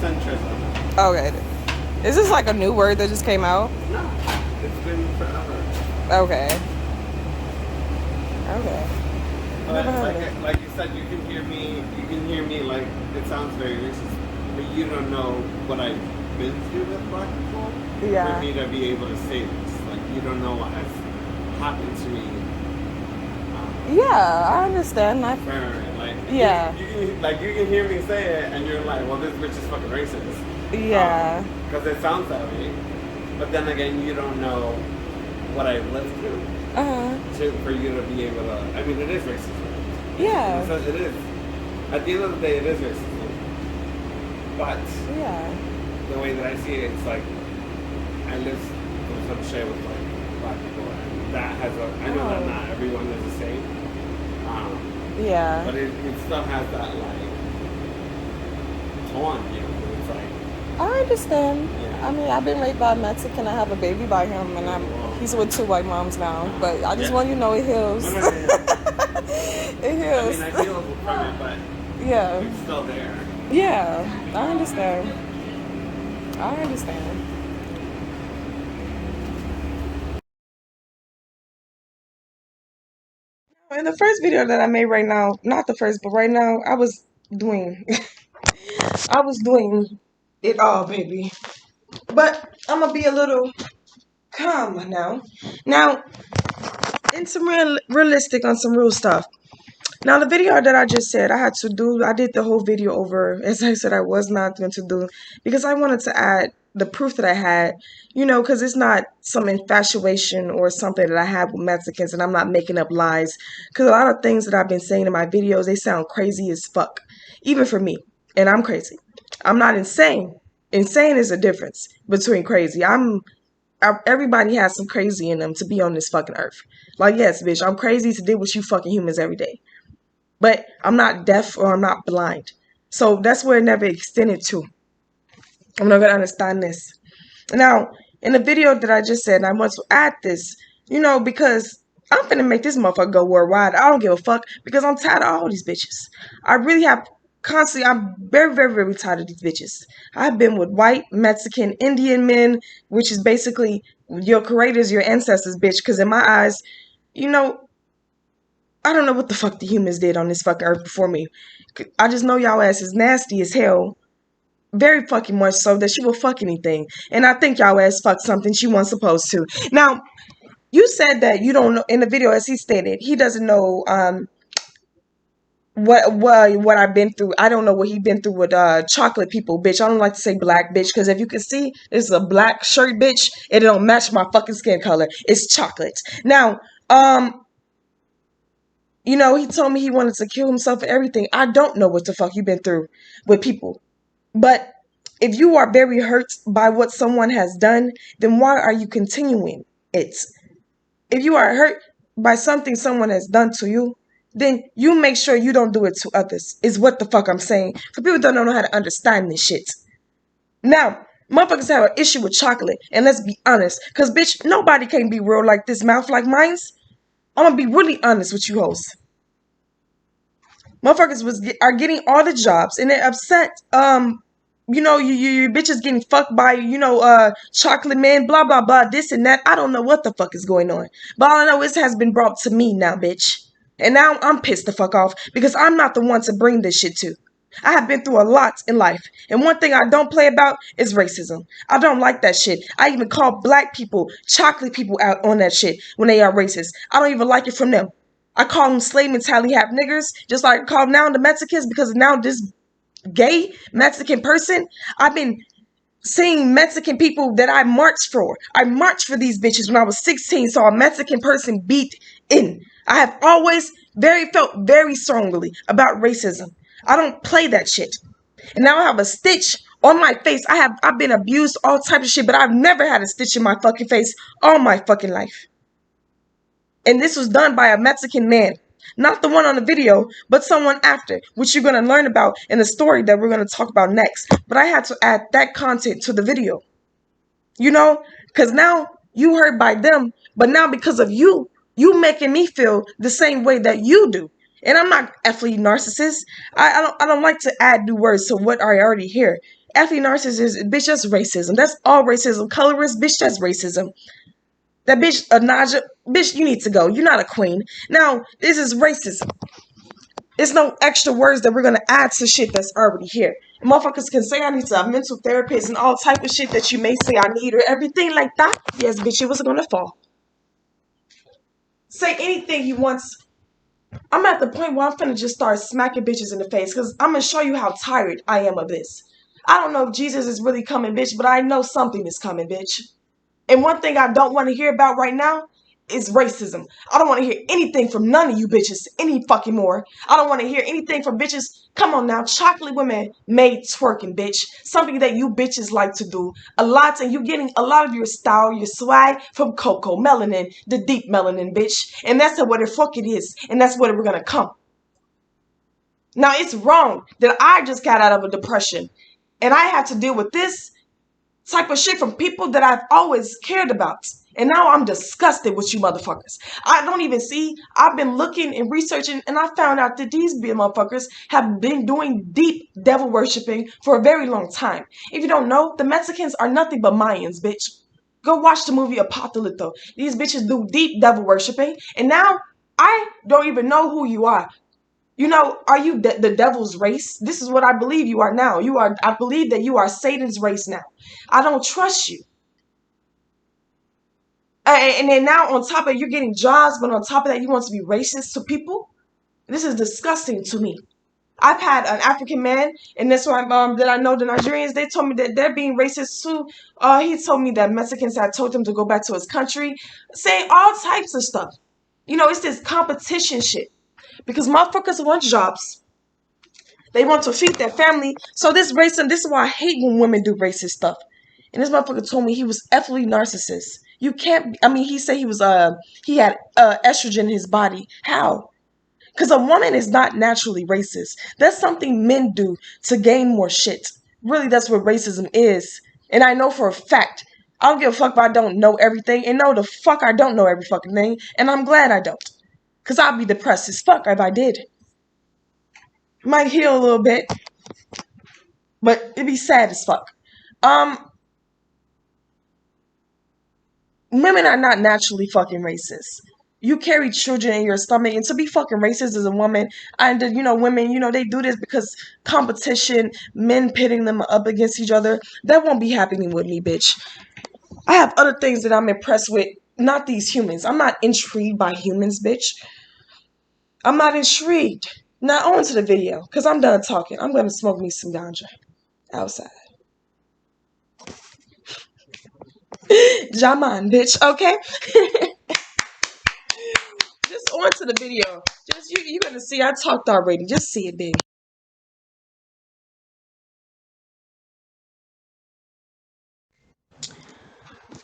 Centrism. Okay. Is this like a new word that just came out? No, it's been forever. Okay. Okay. I But never heard of it. like you said, you can hear me. You can hear me like it sounds very racist, but you don't know what I've been through with black people for Yeah. me to be able to say this. Like you don't know what has happened to me. Yeah, I understand. Like Yeah. you can hear me say it, and you're like, well, this bitch is fucking racist. Yeah. Because it sounds that way. But then again, you don't know what I've lived through for you to be able to. I mean, it is racism. Yeah. It is. At the end of the day, it is racism. But Yeah. the way that I see it, it's like I live with some shit with like black people, and that has a. I know that not everyone is the same. Yeah. But it still has that like tone, you know. It's like I understand. Yeah. I mean, I've been raised by a Mexican. I have a baby by him, and he's with 2 white moms now. But I just want you to know it heals. No, It heals. I mean, I feel from it, but Yeah. it's still there. Yeah. I understand. I understand. In the first video that I made right now, not the first, but right now, I was doing, I was doing it all, baby. But I'm gonna be a little calm now. Now, and some realistic on some real stuff. Now, the video that I just said I had to do, I did the whole video over, as I said I was not going to do, because I wanted to add the proof that I had, because it's not some infatuation or something that I have with Mexicans, and I'm not making up lies, because a lot of things that I've been saying in my videos, they sound crazy as fuck, even for me, and I'm crazy. I'm not insane. Insane is a difference between crazy. Everybody has some crazy in them to be on this fucking earth. Like, yes, bitch, I'm crazy to deal with you fucking humans every day. But I'm not deaf or I'm not blind. So that's where it never extended to. I'm not going to understand this. Now, in the video that I just said, I want to add this, because I'm finna make this motherfucker go worldwide. I don't give a fuck because I'm tired of all these bitches. I really have constantly, I'm very, very, very tired of these bitches. I've been with white, Mexican, Indian men, which is basically your creators, your ancestors, bitch. Because in my eyes, you know, I don't know what the fuck the humans did on this fucking earth before me. I just know y'all ass is nasty as hell. Very fucking much so that she will fuck anything. And I think y'all ass fucked something she wasn't supposed to. Now, you said that you don't know in the video, as he stated, he doesn't know what I've been through. I don't know what he been through with chocolate people, bitch. I don't like to say black, bitch, because if you can see, this is a black shirt, bitch, and it don't match my fucking skin color. It's chocolate. Now, he told me he wanted to kill himself and everything. I don't know what the fuck you've been through with people. But if you are very hurt by what someone has done, then why are you continuing it? If you are hurt by something someone has done to you, then you make sure you don't do it to others, is what the fuck I'm saying. For people that don't know how to understand this shit. Now, motherfuckers have an issue with chocolate, and let's be honest, because bitch, nobody can be real like this mouth like mine's. I'm gonna be really honest with you hoes. Motherfuckers are getting all the jobs and they're upset. You bitches getting fucked by chocolate man, blah blah blah, this and that. I don't know what the fuck is going on, but all I know is it has been brought to me now, bitch. And now I'm pissed the fuck off because I'm not the one to bring this shit to. I have been through a lot in life, and one thing I don't play about is racism. I don't like that shit. I even call black people, chocolate people out on that shit when they are racist. I don't even like it from them. I call them slave mentality half niggers, just like I call now the Mexicans because now this gay Mexican person, I've been seeing Mexican people that I marched for. I marched for these bitches when I was 16, saw a Mexican person beat in. I have always felt very strongly about racism. I don't play that shit. And now I have a stitch on my face. I've been abused, all type of shit, but I've never had a stitch in my fucking face all my fucking life. And this was done by a Mexican man. Not the one on the video, but someone after, which you're going to learn about in the story that we're going to talk about next. But I had to add that content to the video. Because now you heard by them, but now because of you, you making me feel the same way that you do. And I'm not effing narcissist. I don't like to add new words to what I already hear. Athlete narcissist, bitch, that's racism. That's all racism. Colorist, bitch, that's racism. That bitch, Naja, bitch, you need to go. You're not a queen. Now, this is racism. It's no extra words that we're gonna add to shit that's already here. And motherfuckers can say I need a mental therapist and all type of shit that you may say I need or everything like that. Yes, bitch, it was gonna fall. Say anything he wants. I'm at the point where I'm finna just start smacking bitches in the face because I'm gonna show you how tired I am of this. I don't know if Jesus is really coming, bitch, but I know something is coming, bitch. And one thing I don't want to hear about right now is racism. I don't want to hear anything from none of you bitches any fucking more. I don't want to hear anything from bitches. Come on now, chocolate women made twerking, bitch. Something that you bitches like to do a lot, and you getting a lot of your style, your swag from Coco Melanin, the deep melanin, bitch. And that's what the fuck it is, and that's what we're gonna come. Now it's wrong that I just got out of a depression, and I had to deal with this type of shit from people that I've always cared about. And now I'm disgusted with you motherfuckers. I don't even see. I've been looking and researching, and I found out that these motherfuckers have been doing deep devil worshiping for a very long time. If you don't know, the Mexicans are nothing but Mayans, bitch. Go watch the movie Apocalypto. These bitches do deep devil worshiping, and now I don't even know who you are. You know, are you the devil's race? This is what I believe you are now. You are. I believe that you are Satan's race now. I don't trust you. And then now on top of it, you're getting jobs, but on top of that, you want to be racist to people? This is disgusting to me. I've had an African man, and that's why that I know the Nigerians, they told me that they're being racist too. He told me that Mexicans had told him to go back to his country, saying all types of stuff. You know, it's this competition shit. Because motherfuckers want jobs. They want to feed their family. So this racism, this is why I hate when women do racist stuff. And this motherfucker told me he was ethically narcissist. You can't, I mean, he said he had estrogen in his body. How? Because a woman is not naturally racist. That's something men do to gain more shit. Really, that's what racism is. And I know for a fact. I don't give a fuck if I don't know everything. And no, the fuck I don't know every fucking thing. And I'm glad I don't. Because I'd be depressed as fuck if I did. Might heal a little bit. But it'd be sad as fuck. Women are not naturally fucking racist. You carry children in your stomach, and to be fucking racist as a woman, and you know, women, you know, they do this because competition, men pitting them up against each other. That won't be happening with me, bitch. I have other things that I'm impressed with, not these humans. I'm not intrigued by humans, bitch. I'm not intrigued. Now on to the video, because I'm done talking. I'm gonna smoke me some ganja outside. Jaman, bitch, okay? Just on to the video. Just you gonna see I talked already. Just see it, baby.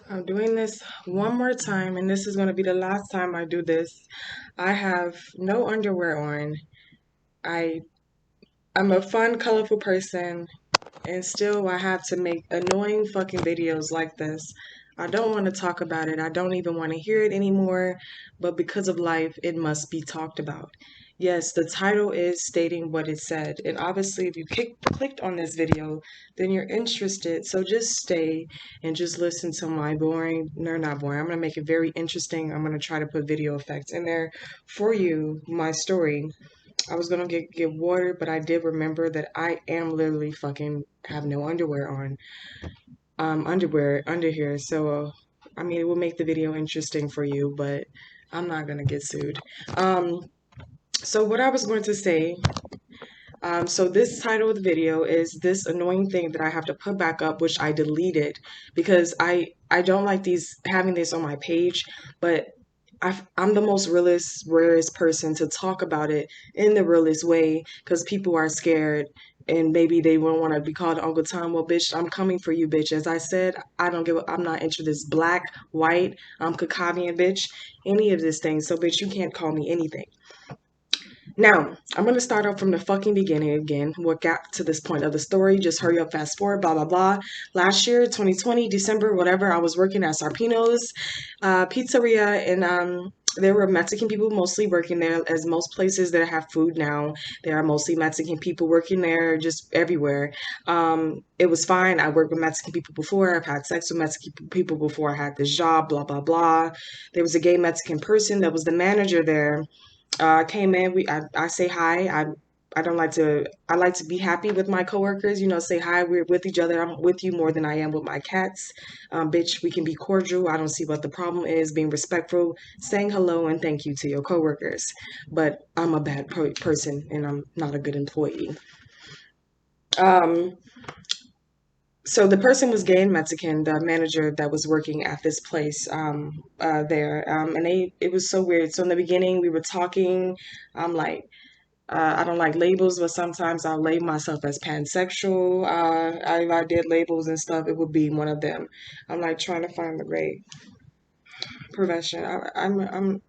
I'm doing this one more time, and this is gonna be the last time I do this. I have no underwear on. I'm a fun, colorful person, and still I have to make annoying fucking videos like this. I don't want to talk about it. I don't even want to hear it anymore, but because of life, it must be talked about. Yes, the title is stating what it said, and obviously if you clicked on this video, then you're interested, so just stay and just listen to my boring, no, not boring, I'm going to make it very interesting. I'm going to try to put video effects in there for you, my story. I was gonna get water, but I did remember that I am literally fucking have no underwear on. Underwear under here. So, I mean, it will make the video interesting for you, but I'm not gonna get sued. So what I was going to say, so this title of the video is this annoying thing that I have to put back up, which I deleted because I don't like having this on my page, but I'm the most rarest person to talk about it in the realest way because people are scared and maybe they won't want to be called Uncle Tom. Well, bitch, I'm coming for you, bitch. As I said, I'm not into this black, white, Caucasian, bitch, any of this thing. So, bitch, you can't call me anything. Now, I'm going to start off from the fucking beginning again. What got to this point of the story? Just hurry up, fast forward, blah, blah, blah. Last year, 2020, December, whatever, I was working at Sarpino's Pizzeria in there were Mexican people mostly working there, as most places that have food now, there are mostly Mexican people working there, just everywhere. It was fine. I worked with Mexican people before. I've had sex with Mexican people before I had this job, blah, blah, blah. There was a gay Mexican person that was the manager there. Came in. I say hi. I don't like to. I like to be happy with my coworkers. You know, say hi. We're with each other. I'm with you more than I am with my cats. Bitch, we can be cordial. I don't see what the problem is. Being respectful, saying hello and thank you to your coworkers. But I'm a bad person and I'm not a good employee. Um, so the person was gay and Mexican, the manager that was working at this place there, and it was so weird. So in the beginning, we were talking. I'm like, I don't like labels, but sometimes I'll label myself as pansexual. If I did labels and stuff, it would be one of them. I'm like trying to find the right profession. I'm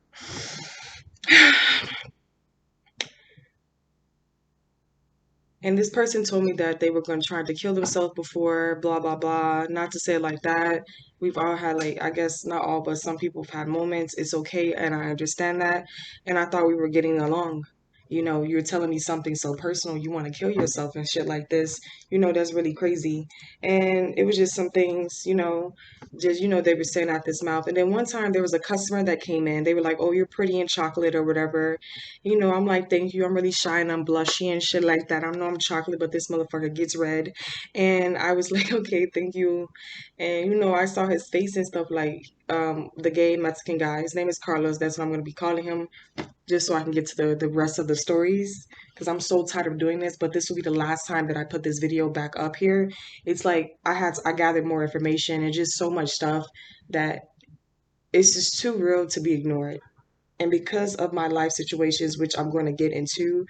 And this person told me that they were going to try to kill themselves before, blah, blah, blah. Not to say it like that. We've all had, like, I guess not all, but some people have had moments. It's okay, and I understand that. And I thought we were getting along. You know, you're telling me something so personal, you want to kill yourself and shit like this. You know, that's really crazy. And it was just some things, they were saying out this mouth. And then one time there was a customer that came in. They were like, oh, you're pretty in chocolate or whatever. I'm like, thank you. I'm really shy and I'm blushy and shit like that. I know I'm chocolate, but this motherfucker gets red. And I was like, okay, thank you. And I saw his face and stuff like the gay Mexican guy. His name is Carlos. That's what I'm gonna be calling him, just so I can get to the rest of the stories. Because I'm so tired of doing this, but this will be the last time that I put this video back up here. It's like I gathered more information and just so much stuff that it's just too real to be ignored. And because of my life situations, which I'm going to get into,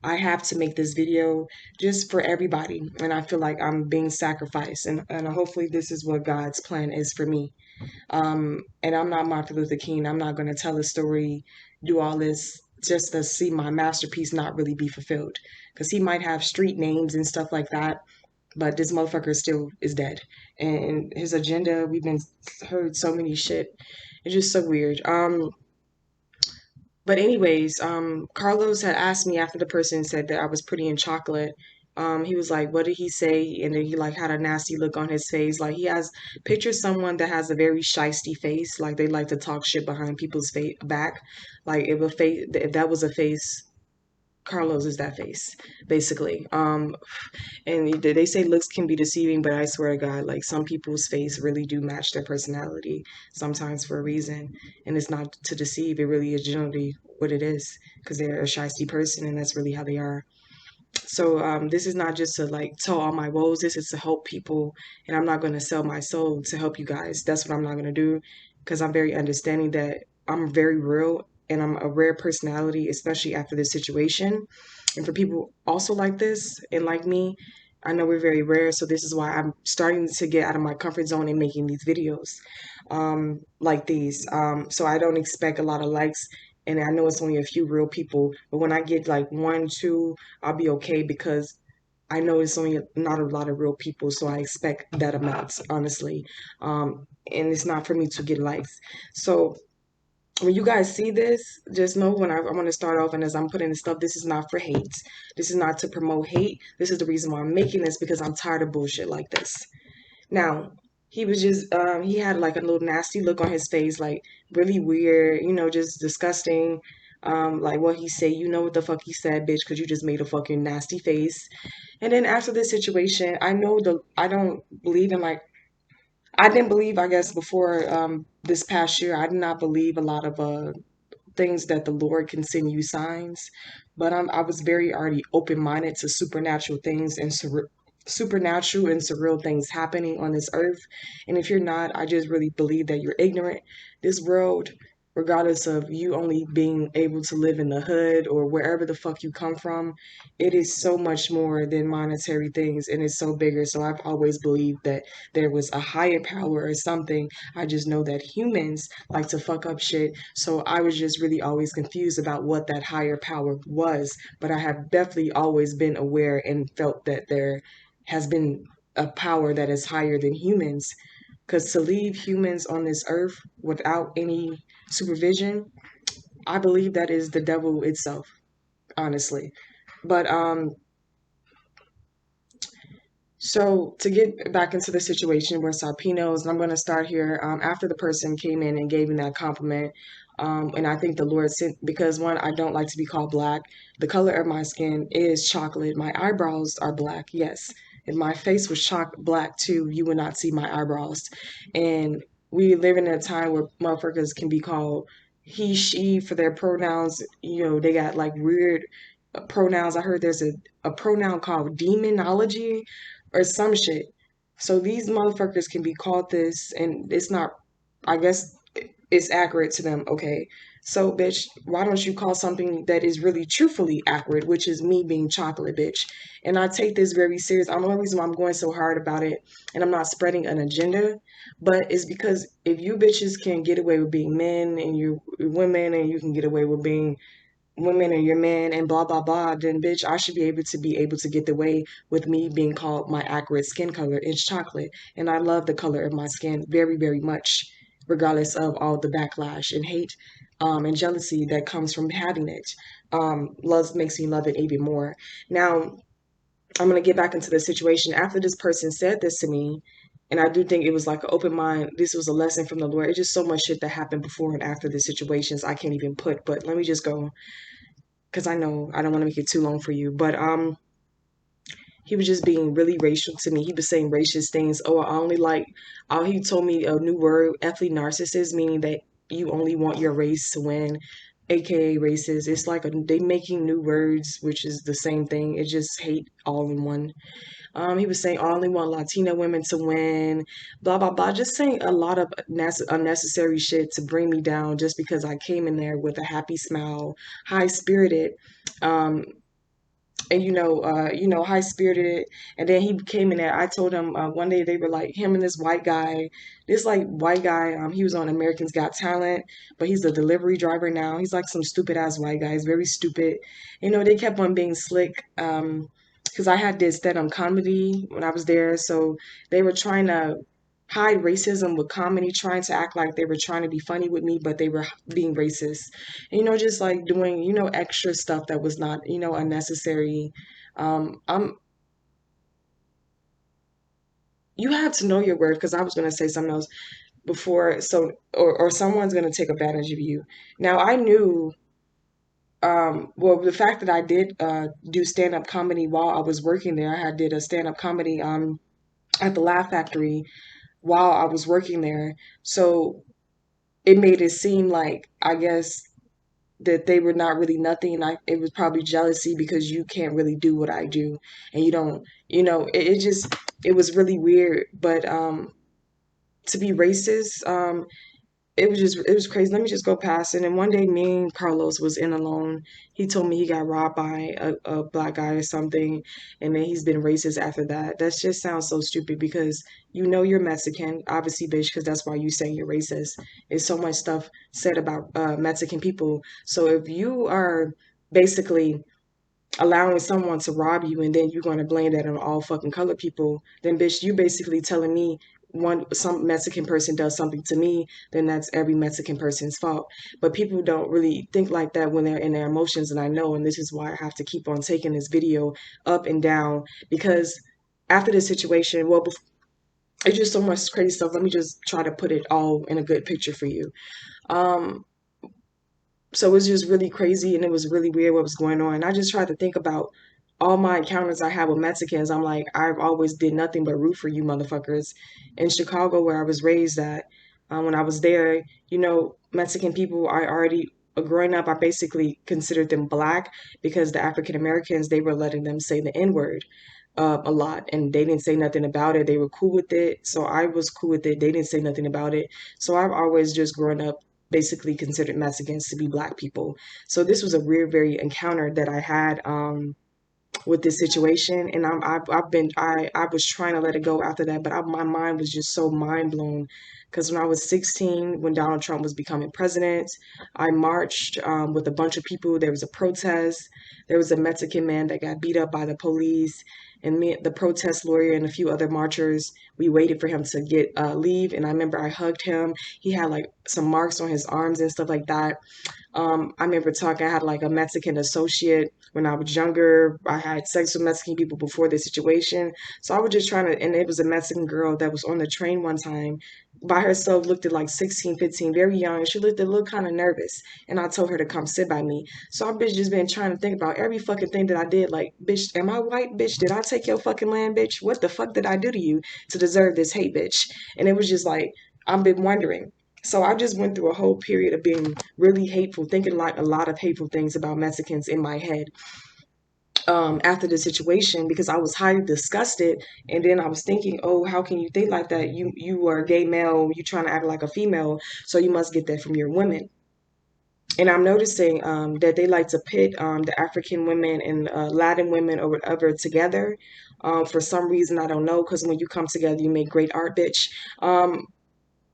I have to make this video just for everybody. And I feel like I'm being sacrificed. And hopefully, this is what God's plan is for me. And I'm not Martin Luther King. I'm not going to tell a story, do all this just to see my masterpiece not really be fulfilled. Because he might have street names and stuff like that. But this motherfucker still is dead. And his agenda, we've been heard so many shit. It's just so weird. But anyways, Carlos had asked me after the person said that I was pretty in chocolate. He was like, "What did he say?" And then he like had a nasty look on his face. Like he has picture someone that has a very shisty face. Like they like to talk shit behind people's face back. Like if that was a face, Carlos is that face, basically. And they say looks can be deceiving, but I swear to God, like some people's face really do match their personality sometimes for a reason. And it's not to deceive, it really is generally what it is because they're a shisty person and that's really how they are. So this is not just to like tell all my woes, this is to help people. And I'm not going to sell my soul to help you guys. That's what I'm not going to do because I'm very understanding that I'm very real and I'm a rare personality, especially after this situation. And for people also like this and like me, I know we're very rare, so this is why I'm starting to get out of my comfort zone and making these videos like these. So I don't expect a lot of likes, and I know it's only a few real people, but when I get like one, two, I'll be okay because I know it's only not a lot of real people, so I expect that amount, honestly. And it's not for me to get likes. So when you guys see this, just know when I want to start off and as I'm putting this stuff, this is not for hate. This is not to promote hate. This is the reason why I'm making this because I'm tired of bullshit like this. Now, he was just, he had like a little nasty look on his face, like really weird, just disgusting. Like what he said, you know what the fuck he said, bitch, because you just made a fucking nasty face. And then after this situation, I don't believe in like I didn't believe, I guess, before this past year, I did not believe a lot of things that the Lord can send you signs, but I was very already open minded to supernatural things and supernatural and surreal things happening on this earth. And if you're not, I just really believe that you're ignorant. This world, regardless of you only being able to live in the hood or wherever the fuck you come from, it is so much more than monetary things and it's so bigger. So I've always believed that there was a higher power or something. I just know that humans like to fuck up shit. So I was just really always confused about what that higher power was. But I have definitely always been aware and felt that there has been a power that is higher than humans. Because to leave humans on this earth without any supervision, I believe that is the devil itself, honestly. But so to get back into the situation where Sarpinos, and I'm going to start here after the person came in and gave me that compliment. And I think the Lord sent, because one, I don't like to be called black. The color of my skin is chocolate. My eyebrows are black, yes. If my face was black too, you would not see my eyebrows. And we live in a time where motherfuckers can be called he, she for their pronouns. You know, they got like weird pronouns. I heard there's a pronoun called demonology or some shit. So these motherfuckers can be called this, and it's not, I guess it's accurate to them. Okay. So, bitch, why don't you call something that is really truthfully accurate, which is me being chocolate, bitch? And I take this very serious. I don't know the reason why I'm going so hard about it, and I'm not spreading an agenda, but it's because if you bitches can get away with being men and you're women, and you can get away with being women and your man and blah blah blah, then bitch, I should be able to get the way with me being called my accurate skin color is chocolate. And I love the color of my skin very, very much, regardless of all the backlash and hate and jealousy that comes from having it. Love makes me love it even more. Now, I'm gonna get back into the situation. After this person said this to me, and I do think it was like an open mind. This was a lesson from the Lord. It's just so much shit that happened before and after the situations I can't even put. But let me just go because I know I don't want to make it too long for you. But he was just being really racial to me. He was saying racist things. Oh, I only like. Oh, he told me a new word, ethnic narcissist, meaning that you only want your race to win, aka racist. It's like they making new words, which is the same thing. It's just hate all in one. He was saying, I only want Latina women to win, blah, blah, blah. Just saying a lot of unnecessary shit to bring me down just because I came in there with a happy smile, high spirited. Um, and high spirited. And then he came in there. I told him one day they were like him and this white guy, he was on Americans Got Talent, but he's a delivery driver now. He's like some stupid ass white guy. He's very stupid. They kept on being slick. Because I had did stand-up comedy when I was there, so they were trying to hide racism with comedy, trying to act like they were trying to be funny with me, but they were being racist. Just like doing, extra stuff that was not, unnecessary. I'm You have to know your worth, because I was gonna say something else before, so or someone's gonna take advantage of you. Now I knew well, the fact that I did do stand-up comedy while I was working there. I had did a stand-up comedy at the Laugh Factory while I was working there. So it made it seem like, I guess, that they were not really nothing. And it was probably jealousy because you can't really do what I do. And you don't, it was really weird. But to be racist, it was crazy. Let me just go past it. And one day, me and Carlos was in alone. He told me he got robbed by a black guy or something, and then he's been racist after that. That just sounds so stupid because you're Mexican, obviously, bitch, because that's why you say you're racist. There's so much stuff said about Mexican people. So if you are basically allowing someone to rob you and then you're going to blame that on all fucking colored people, then bitch, you basically telling me some Mexican person does something to me, then that's every Mexican person's fault. But people don't really think like that when they're in their emotions, and I know, and this is why I have to keep on taking this video up and down, because after this situation, well, it's just so much crazy stuff. Let me just try to put it all in a good picture for you. Um, so it was just really crazy and it was really weird what was going on. And I just tried to think about all my encounters I had with Mexicans. I'm like, I've always did nothing but root for you motherfuckers. In Chicago, where I was raised at, when I was there, Mexican people, I already, growing up, I basically considered them black because the African Americans, they were letting them say the N word. A lot, and they didn't say nothing about it. They were cool with it, so I was cool with it. They didn't say nothing about it, so I've always just grown up basically considered Mexicans to be black people. So this was a weird, very encounter that I had with this situation, and I was trying to let it go after that, but my mind was just so mind blown. Because when I was 16, when Donald Trump was becoming president, I marched with a bunch of people. There was a protest. There was a Mexican man that got beat up by the police. and me, the protest lawyer, and a few other marchers, we waited for him to get leave. And I remember I hugged him. He had like some marks on his arms and stuff like that. I remember talking, I had like a Mexican associate when I was younger. I had sex with Mexican people before this situation. So I was just trying to, and it was a Mexican girl that was on the train one time by herself, looked at like 16, 15, very young. And she looked a little kind of nervous. And I told her to come sit by me. So I've just been trying to think about every fucking thing that I did. Like, bitch, am I white, bitch? Did I take your fucking land, bitch? What the fuck did I do to you to deserve this hate, bitch? And it was just like, I've been wondering. So I just went through a whole period of being really hateful, thinking like a lot of hateful things about Mexicans in my head after the situation because I was highly disgusted. And then I was thinking, oh, how can you think like that? You are a gay male, you trying to act like a female, so you must get that from your women. And I'm noticing that they like to pit the African women and Latin women or whatever together. For some reason, I don't know, because when you come together, you make great art, bitch.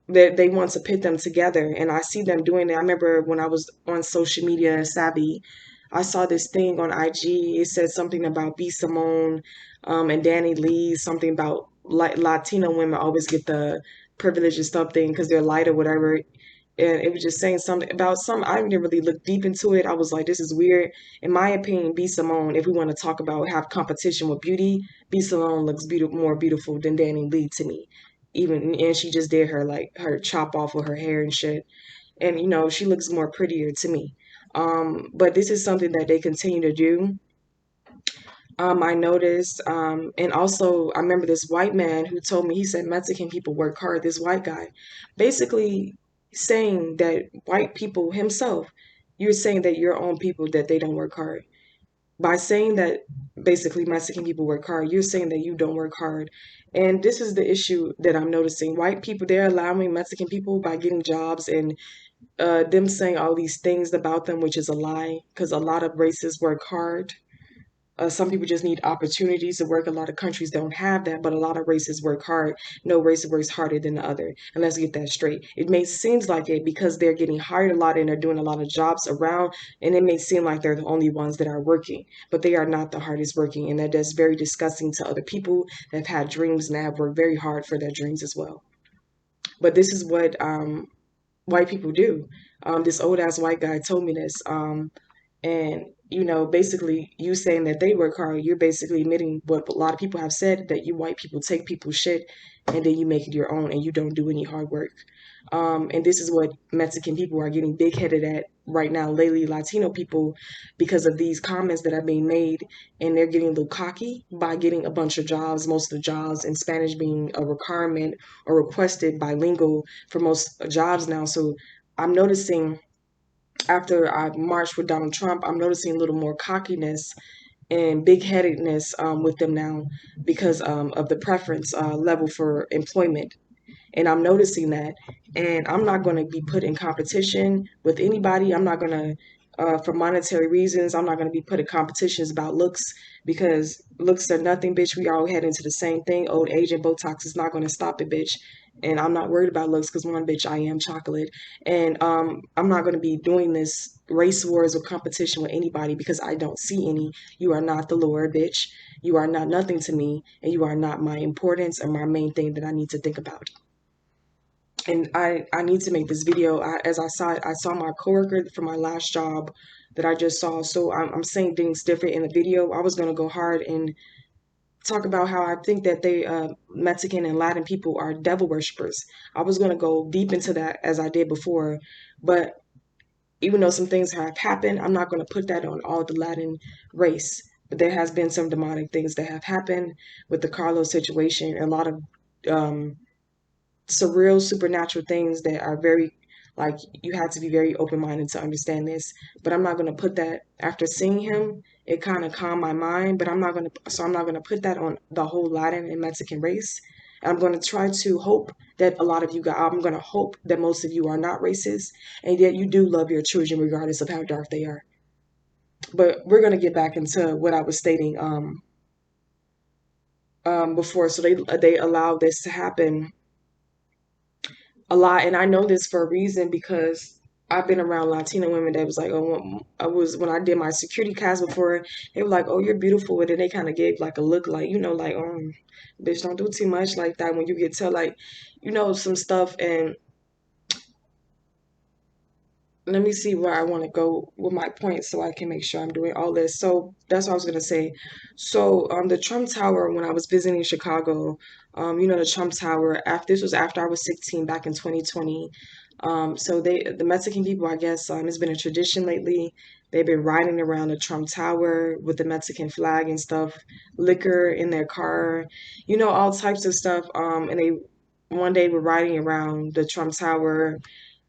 They want to pit them together, and I see them doing it. I remember when I was on social media savvy, I saw this thing on IG. It said something about B Simone and Danny Lee, something about Latino women always get the privilege or something because they're light or whatever. And it was just saying something about some. I didn't really look deep into it. I was like, this is weird. In my opinion, B Simone, if we want to talk about have competition with beauty, B Simone looks more beautiful than Danny Lee to me. Even and she just did her like her chop off with her hair and shit, and she looks more prettier to me. But this is something that they continue to do. I noticed, and also I remember this white man who told me, he said Mexican people work hard. This white guy, basically saying that white people himself, you're saying that your own people that they don't work hard. By saying that basically Mexican people work hard, you're saying that you don't work hard. And this is the issue that I'm noticing. White people, they're allowing Mexican people by getting jobs and them saying all these things about them, which is a lie because a lot of races work hard. Some people just need opportunities to work. A lot of countries don't have that, but a lot of races work hard. No race works harder than the other. And let's get that straight. It may seem like it because they're getting hired a lot and they're doing a lot of jobs around, and it may seem like they're the only ones that are working, but they are not the hardest working. And that is very disgusting to other people that have had dreams and that have worked very hard for their dreams as well. But this is what white people do. This old ass white guy told me this. And basically you saying that they work hard, you're basically admitting what a lot of people have said, that you white people take people's shit and then you make it your own and you don't do any hard work. And this is what Mexican people are getting big headed at right now, lately, Latino people, because of these comments that are being made, and they're getting a little cocky by getting a bunch of jobs, most of the jobs in Spanish being a requirement or requested bilingual for most jobs now. So I'm noticing after I marched with Donald Trump, I'm noticing a little more cockiness and big headedness with them now because of the preference level for employment. And I'm noticing that. And I'm not going to be put in competition with anybody. I'm not going to, for monetary reasons, I'm not going to be put in competitions about looks because looks are nothing, bitch. We all head into the same thing. Old age and Botox is not going to stop it, bitch. And I'm not worried about looks because one, bitch, I am chocolate. And I'm not going to be doing this race wars or competition with anybody because I don't see any. You are not the Lord, bitch. You are not nothing to me, and you are not my importance or my main thing that I need to think about. And I need to make this video. As I saw my coworker from my last job that I just saw. So I'm saying things different in the video. I was gonna go hard and talk about how I think that they Mexican and Latin people are devil worshippers. I was gonna go deep into that as I did before, but even though some things have happened, I'm not gonna put that on all the Latin race. But there has been some demonic things that have happened with the Carlos situation. A lot of um, surreal supernatural things that are very like you have to be very open-minded to understand this, but I'm not going to put that after seeing him. It kind of calmed my mind, but I'm not going to put that on the whole Latin and Mexican race. I'm going to try to hope that a lot of you guys, I'm going to hope that most of you are not racist and yet you do love your children regardless of how dark they are. But we're going to get back into what I was stating before. So they allow this to happen a lot, and I know this for a reason because I've been around Latina women that was like, oh, when I did my security class before, they were like, oh, you're beautiful, and then they kind of gave like a look, like, like, bitch, don't do too much like that when you get to like, some stuff. And let me see where I want to go with my points so I can make sure I'm doing all this. So that's what I was gonna say. So the Trump Tower, when I was visiting Chicago, the Trump Tower, after this was after I was 16 back in 2020. So the Mexican people, I guess, it's been a tradition lately. They've been riding around the Trump Tower with the Mexican flag and stuff, liquor in their car, all types of stuff. And they one day were riding around the Trump Tower.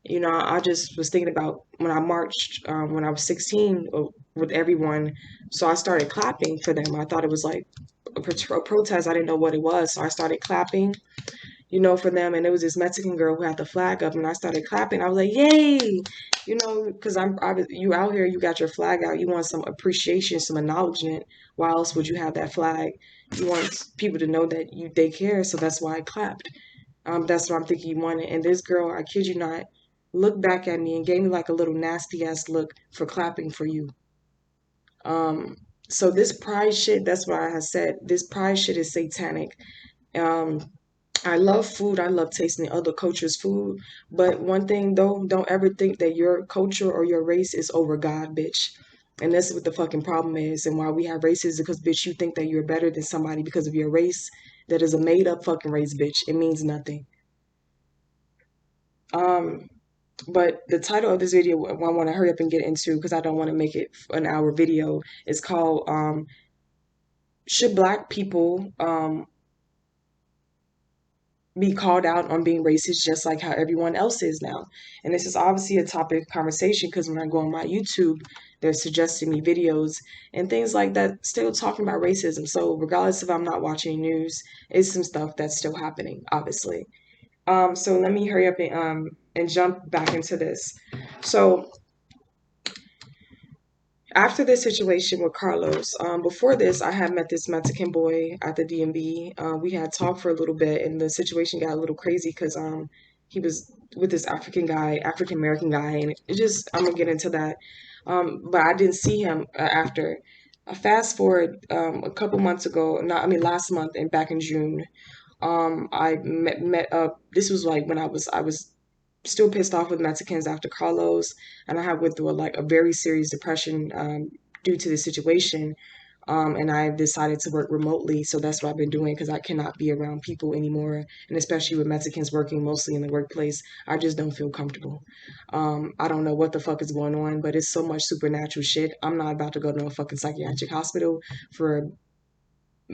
I just was thinking about when I marched when I was 16 with everyone. So I started clapping for them. I thought it was like a protest. I didn't know what it was. So I started clapping, for them. And it was this Mexican girl who had the flag up, and I started clapping. I was like, yay! Because you out here, you got your flag out. You want some appreciation, some acknowledgement. Why else would you have that flag? You want people to know that they care. So that's why I clapped. That's what I'm thinking you wanted. And this girl, I kid you not, looked back at me and gave me like a little nasty ass look for clapping for you. So this pride shit, that's why I said this pride shit is satanic. Um, I love food. I love tasting other cultures' food. But one thing though, don't ever think that your culture or your race is over God, bitch. And that's what the fucking problem is. And why we have racism, because bitch, you think that you're better than somebody because of your race. That is a made up fucking race, bitch. It means nothing. Um, But the title of this video, I want to hurry up and get into because I don't want to make it an hour video. It's called "Should Black People Be Called Out on Being Racist Just Like How Everyone Else Is Now?" And this is obviously a topic of conversation because when I go on my YouTube, they're suggesting me videos and things like that, still talking about racism. So regardless if I'm not watching news, it's some stuff that's still happening, obviously. So let me hurry up and jump back into this. So after this situation with Carlos, before this, I had met this Mexican boy at the DMV. We had talked for a little bit, and the situation got a little crazy because he was with this African American guy, and it just I'm gonna get into that. But I didn't see him after. Fast forward a couple months ago, not I mean last month and back in June. I met up. This was like when I was still pissed off with Mexicans after Carlos, and I had went through a very serious depression due to the situation. And I decided to work remotely, so that's what I've been doing because I cannot be around people anymore, and especially with Mexicans working mostly in the workplace, I just don't feel comfortable. I don't know what the fuck is going on, but it's so much supernatural shit. I'm not about to go to a fucking psychiatric hospital for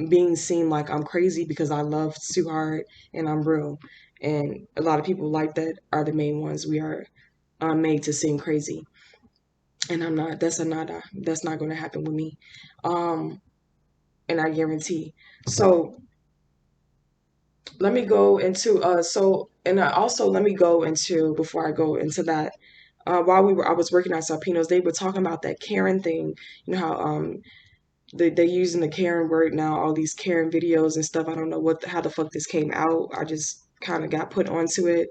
being seen like I'm crazy because I love too hard and I'm real. And a lot of people like that are the main ones. We are made to seem crazy, and I'm not. That's not going to happen with me. Um, and I guarantee. So let me go into also let me go into before I go into that. While I was working at Salpinos, they were talking about that Karen thing. You know how they're using the Karen word now, all these Karen videos and stuff. I don't know how the fuck this came out. I just kind of got put onto it.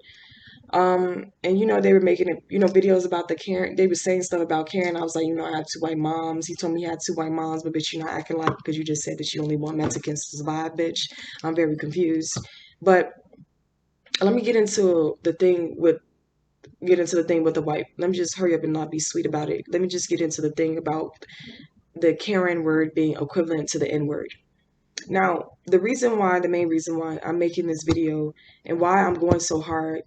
And they were making it, videos about the Karen. They were saying stuff about Karen. I was like, I have two white moms. He told me he had two white moms, but bitch, you're not acting like because you just said that you only want Mexicans to survive, bitch. I'm very confused. But let me get into the thing with the white. Let me just hurry up and not be sweet about it. Let me just get into the thing about the Karen word being equivalent to the N word. Now, the main reason why I'm making this video and why I'm going so hard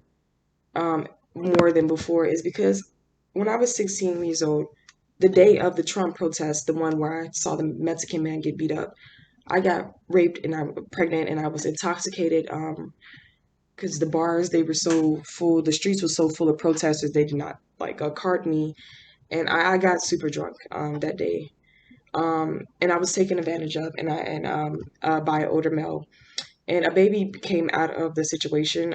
more than before is because when I was 16 years old, the day of the Trump protest, the one where I saw the Mexican man get beat up, I got raped and I was pregnant and I was intoxicated because the bars, they were so full, the streets were so full of protesters, they did not cart me. And I got super drunk that day. And I was taken advantage of by an older male. And a baby came out of the situation.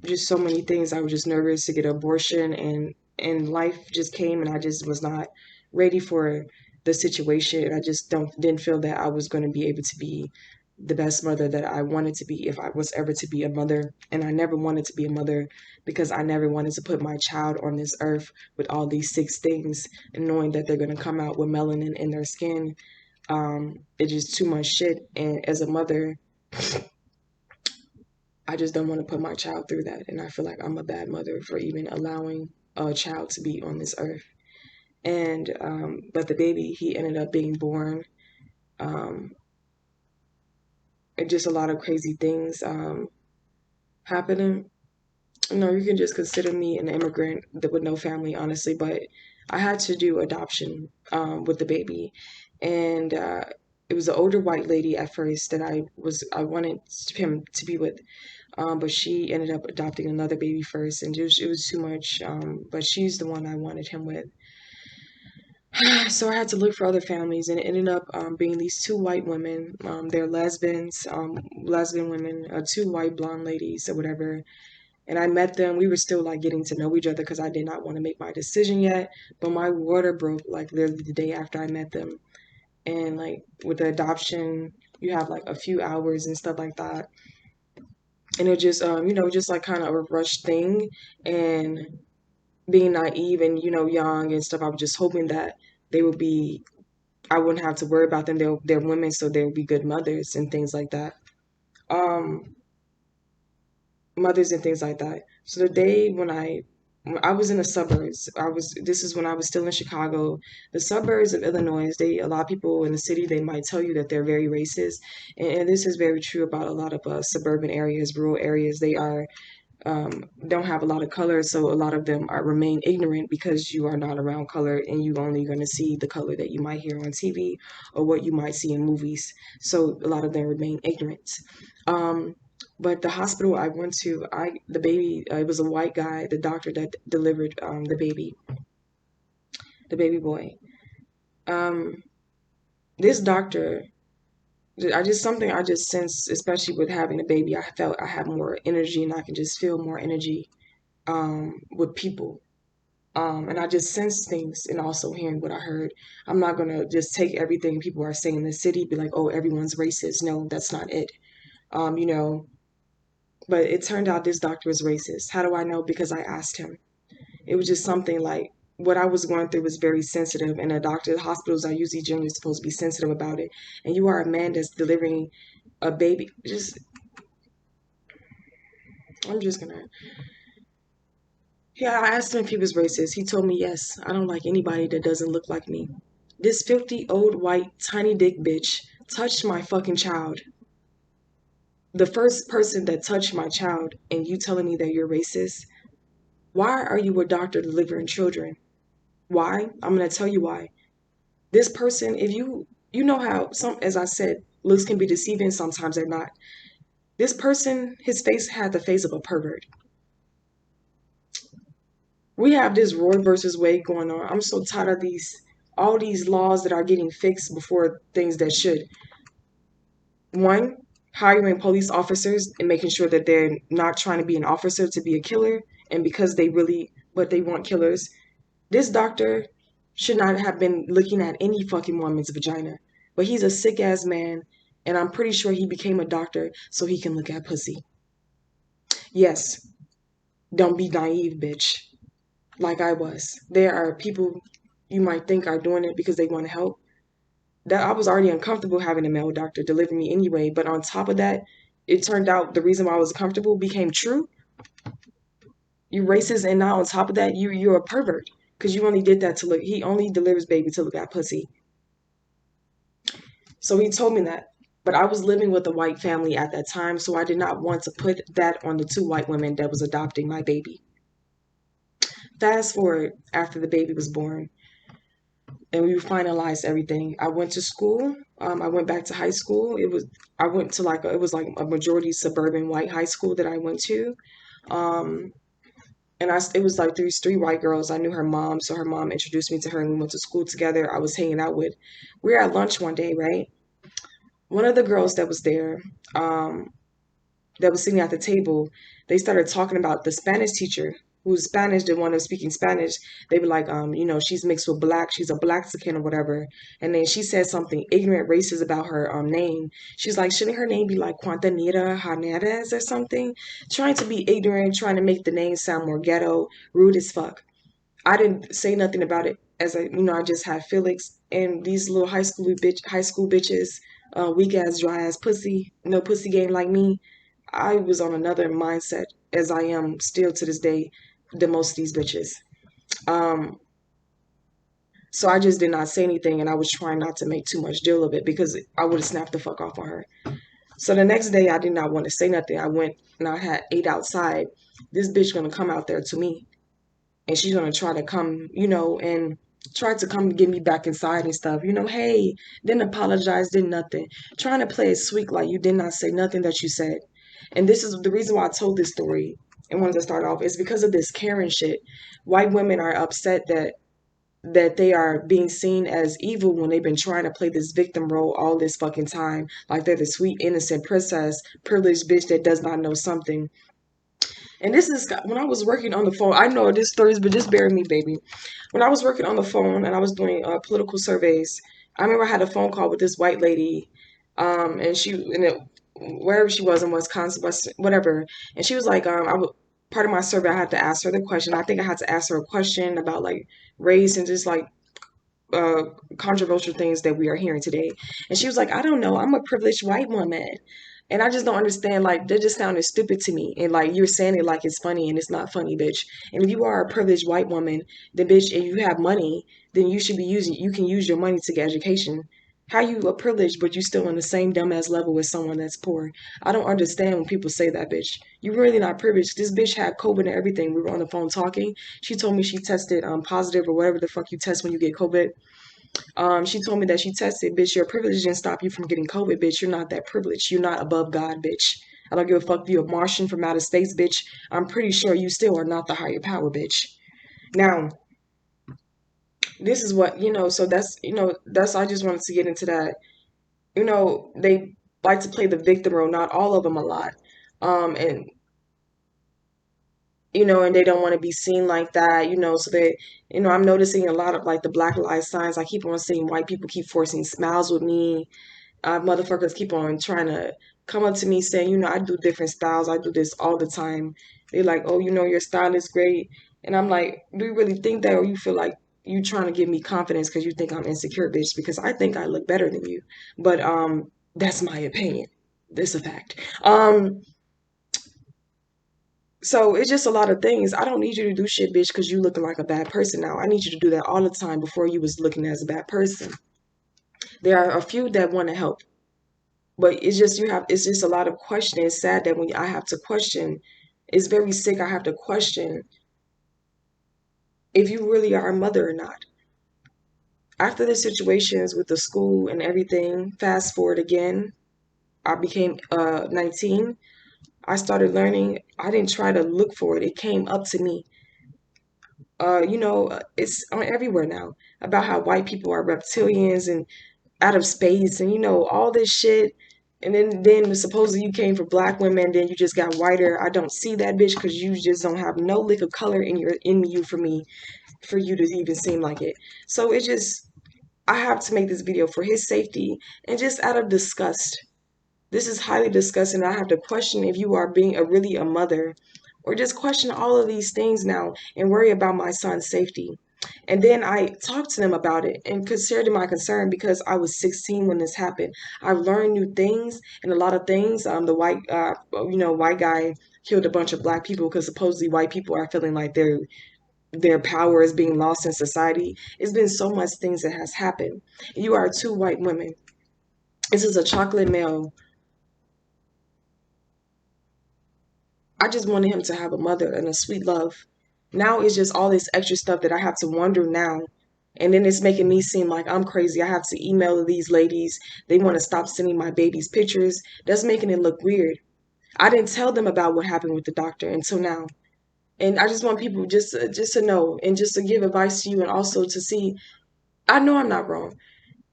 Just so many things. I was just nervous to get an abortion, and life just came, and I just was not ready for the situation. I just didn't feel that I was going to be able to be the best mother that I wanted to be if I was ever to be a mother. And I never wanted to be a mother because I never wanted to put my child on this earth with all these six things and knowing that they're going to come out with melanin in their skin. It's just too much shit. And as a mother, I just don't want to put my child through that. And I feel like I'm a bad mother for even allowing a child to be on this earth. And, but the baby, he ended up being born. And just a lot of crazy things happening. You can just consider me an immigrant with no family, honestly, but I had to do adoption with the baby. And it was an older white lady at first that I wanted him to be with. But she ended up adopting another baby first, and it was too much. But she's the one I wanted him with. So I had to look for other families, and it ended up being these two white women. They're lesbians, lesbian women, two white blonde ladies or whatever. And I met them. We were still like getting to know each other because I did not want to make my decision yet. But my water broke like literally the day after I met them. And like with the adoption, you have like a few hours and stuff like that. And it just, just like kind of a rushed thing. And being naive and, young and stuff, I was just hoping that they would be, I wouldn't have to worry about them. They're women, so they would be good mothers and things like that. Um, Mothers and things like that. So the day when I was in the suburbs, this is when I was still in Chicago. The suburbs of Illinois, a lot of people in the city, they might tell you that they're very racist. And this is very true about a lot of suburban areas, rural areas. They are don't have a lot of color, so a lot of them remain ignorant because you are not around color and you only going to see the color that you might hear on TV or what you might see in movies. So a lot of them remain ignorant. Um, but the hospital I went to, the baby, it was a white guy, the doctor that delivered the baby boy. Um, this doctor, something I just sensed, especially with having a baby, I felt I have more energy and I can just feel more energy with people. And I just sense things and also hearing what I heard. I'm not going to just take everything people are saying in the city, be like, oh, everyone's racist. No, that's not it. Um, you know, but it turned out this doctor was racist. How do I know? Because I asked him. It was just something like what I was going through was very sensitive, and the hospitals are usually generally supposed to be sensitive about it. And you are a man that's delivering a baby. I'm just gonna. Yeah, I asked him if he was racist. He told me yes. I don't like anybody that doesn't look like me. This filthy old white tiny dick bitch touched my fucking child. The first person that touched my child, and you telling me that you're racist? Why are you a doctor delivering children? Why? I'm gonna tell you why. This person, if you know how some, as I said, looks can be deceiving, sometimes they're not. This person, his face had the face of a pervert. We have this Roe versus Wade going on. I'm so tired of all these laws that are getting fixed before things that should. One, hiring police officers and making sure that they're not trying to be an officer to be a killer, and because but they want killers. This doctor should not have been looking at any fucking woman's vagina. But he's a sick ass man, and I'm pretty sure he became a doctor so he can look at pussy. Yes, don't be naive, bitch. Like I was. There are people you might think are doing it because they want to help. That I was already uncomfortable having a male doctor deliver me anyway, but on top of that, it turned out the reason why I was comfortable became true. You racist, and now on top of that, you're a pervert because you only did that to look. He only delivers baby to look at pussy. So he told me that. But I was living with a white family at that time, so I did not want to put that on the two white women that was adopting my baby. Fast forward after the baby was born, and we finalized everything. I went to school. I went back to high school. I went to it was like a majority suburban white high school that I went to. Um, and it was like these three white girls. I knew her mom, so her mom introduced me to her, and we went to school together. I was hanging out with. We were at lunch one day, right? One of the girls that was there, that was sitting at the table, they started talking about the Spanish teacher. who's Spanish, the one that's speaking Spanish, they were like, she's mixed with black, she's a Blaxican or whatever. And then she said something ignorant, racist about her name. She's like, shouldn't her name be like Quantanita Hernandez or something? Trying to be ignorant, trying to make the name sound more ghetto, rude as fuck. I didn't say nothing about it as I just had Felix and these little high school bitches, weak ass, dry ass pussy, no pussy game like me. I was on another mindset as I am still to this day than most of these bitches. Um, so I just did not say anything and I was trying not to make too much deal of it because I would have snapped the fuck off on her. So the next day I did not want to say nothing. I went and I had ate outside. This bitch gonna come out there to me and she's gonna try to come, and try to come get me back inside and stuff. Hey, didn't apologize, did nothing. Trying to play it sweet like you did not say nothing that you said. And this is the reason why I told this story and wanted to start off is because of this Karen shit. White women are upset that they are being seen as evil when they've been trying to play this victim role all this fucking time. Like they're the sweet, innocent princess, privileged bitch that does not know something. And this is when I was working on the phone. I know this stories, but just bear with me, baby. When I was working on the phone and I was doing political surveys, I remember I had a phone call with this white lady, and wherever she was in Wisconsin, whatever, and she was like, part of my survey, I had to ask her the question. I think I had to ask her a question about like race and just like uh, controversial things that we are hearing today. And she was like, I don't know, I'm a privileged white woman. And I just don't understand, like, that just sounded stupid to me. And like, you're saying it like it's funny, and it's not funny, bitch. And if you are a privileged white woman, then bitch, and you have money, then you can use your money to get education. How you a privileged, but you still on the same dumbass level as someone that's poor? I don't understand when people say that, bitch. You really not privileged. This bitch had COVID and everything. We were on the phone talking. She told me she tested positive or whatever the fuck you test when you get COVID. She told me that she tested, bitch. Your privilege didn't stop you from getting COVID, bitch. You're not that privileged. You're not above God, bitch. I don't give a fuck if you're a Martian from outer space, bitch. I'm pretty sure you still are not the higher power, bitch. Now, this is what, so I just wanted to get into that. They like to play the victim role, not all of them a lot. And and they don't want to be seen like that, so they, I'm noticing a lot of like the Black Lives signs. I keep on seeing white people keep forcing smiles with me. Motherfuckers keep on trying to come up to me saying, I do different styles. I do this all the time. They're like, oh, your style is great. And I'm like, do you really think that, or you feel like you trying to give me confidence because you think I'm insecure, bitch? Because I think I look better than you. But that's my opinion. This a fact. So it's just a lot of things. I don't need you to do shit, bitch, because you looking like a bad person now. I need you to do that all the time before you was looking as a bad person. There are a few that want to help, but it's just a lot of questioning. It's sad that when I have to question, it's very sick. I have to question if you really are a mother or not. After the situations with the school and everything, fast forward again, I became 19. I started learning. I didn't try to look for it. It came up to me. It's on everywhere now about how white people are reptilians and out of space and all this shit. And then supposedly you came for black women, then you just got whiter. I don't see that, bitch, because you just don't have no lick of color in you for you to even seem like it. So it just, I have to make this video for his safety and just out of disgust. This is highly disgusting. I have to question if you are being really a mother, or just question all of these things now and worry about my son's safety. And then I talked to them about it and shared my concern because I was 16 when this happened. I've learned new things and a lot of things. The white guy killed a bunch of black people because supposedly white people are feeling like their power is being lost in society. It's been so much things that has happened. You are two white women. This is a chocolate male. I just wanted him to have a mother and a sweet love. Now it's just all this extra stuff that I have to wonder now. And then it's making me seem like I'm crazy. I have to email these ladies. They want to stop sending my baby's pictures. That's making it look weird. I didn't tell them about what happened with the doctor until now. And I just want people just to know and just to give advice to you and also to see, I know I'm not wrong.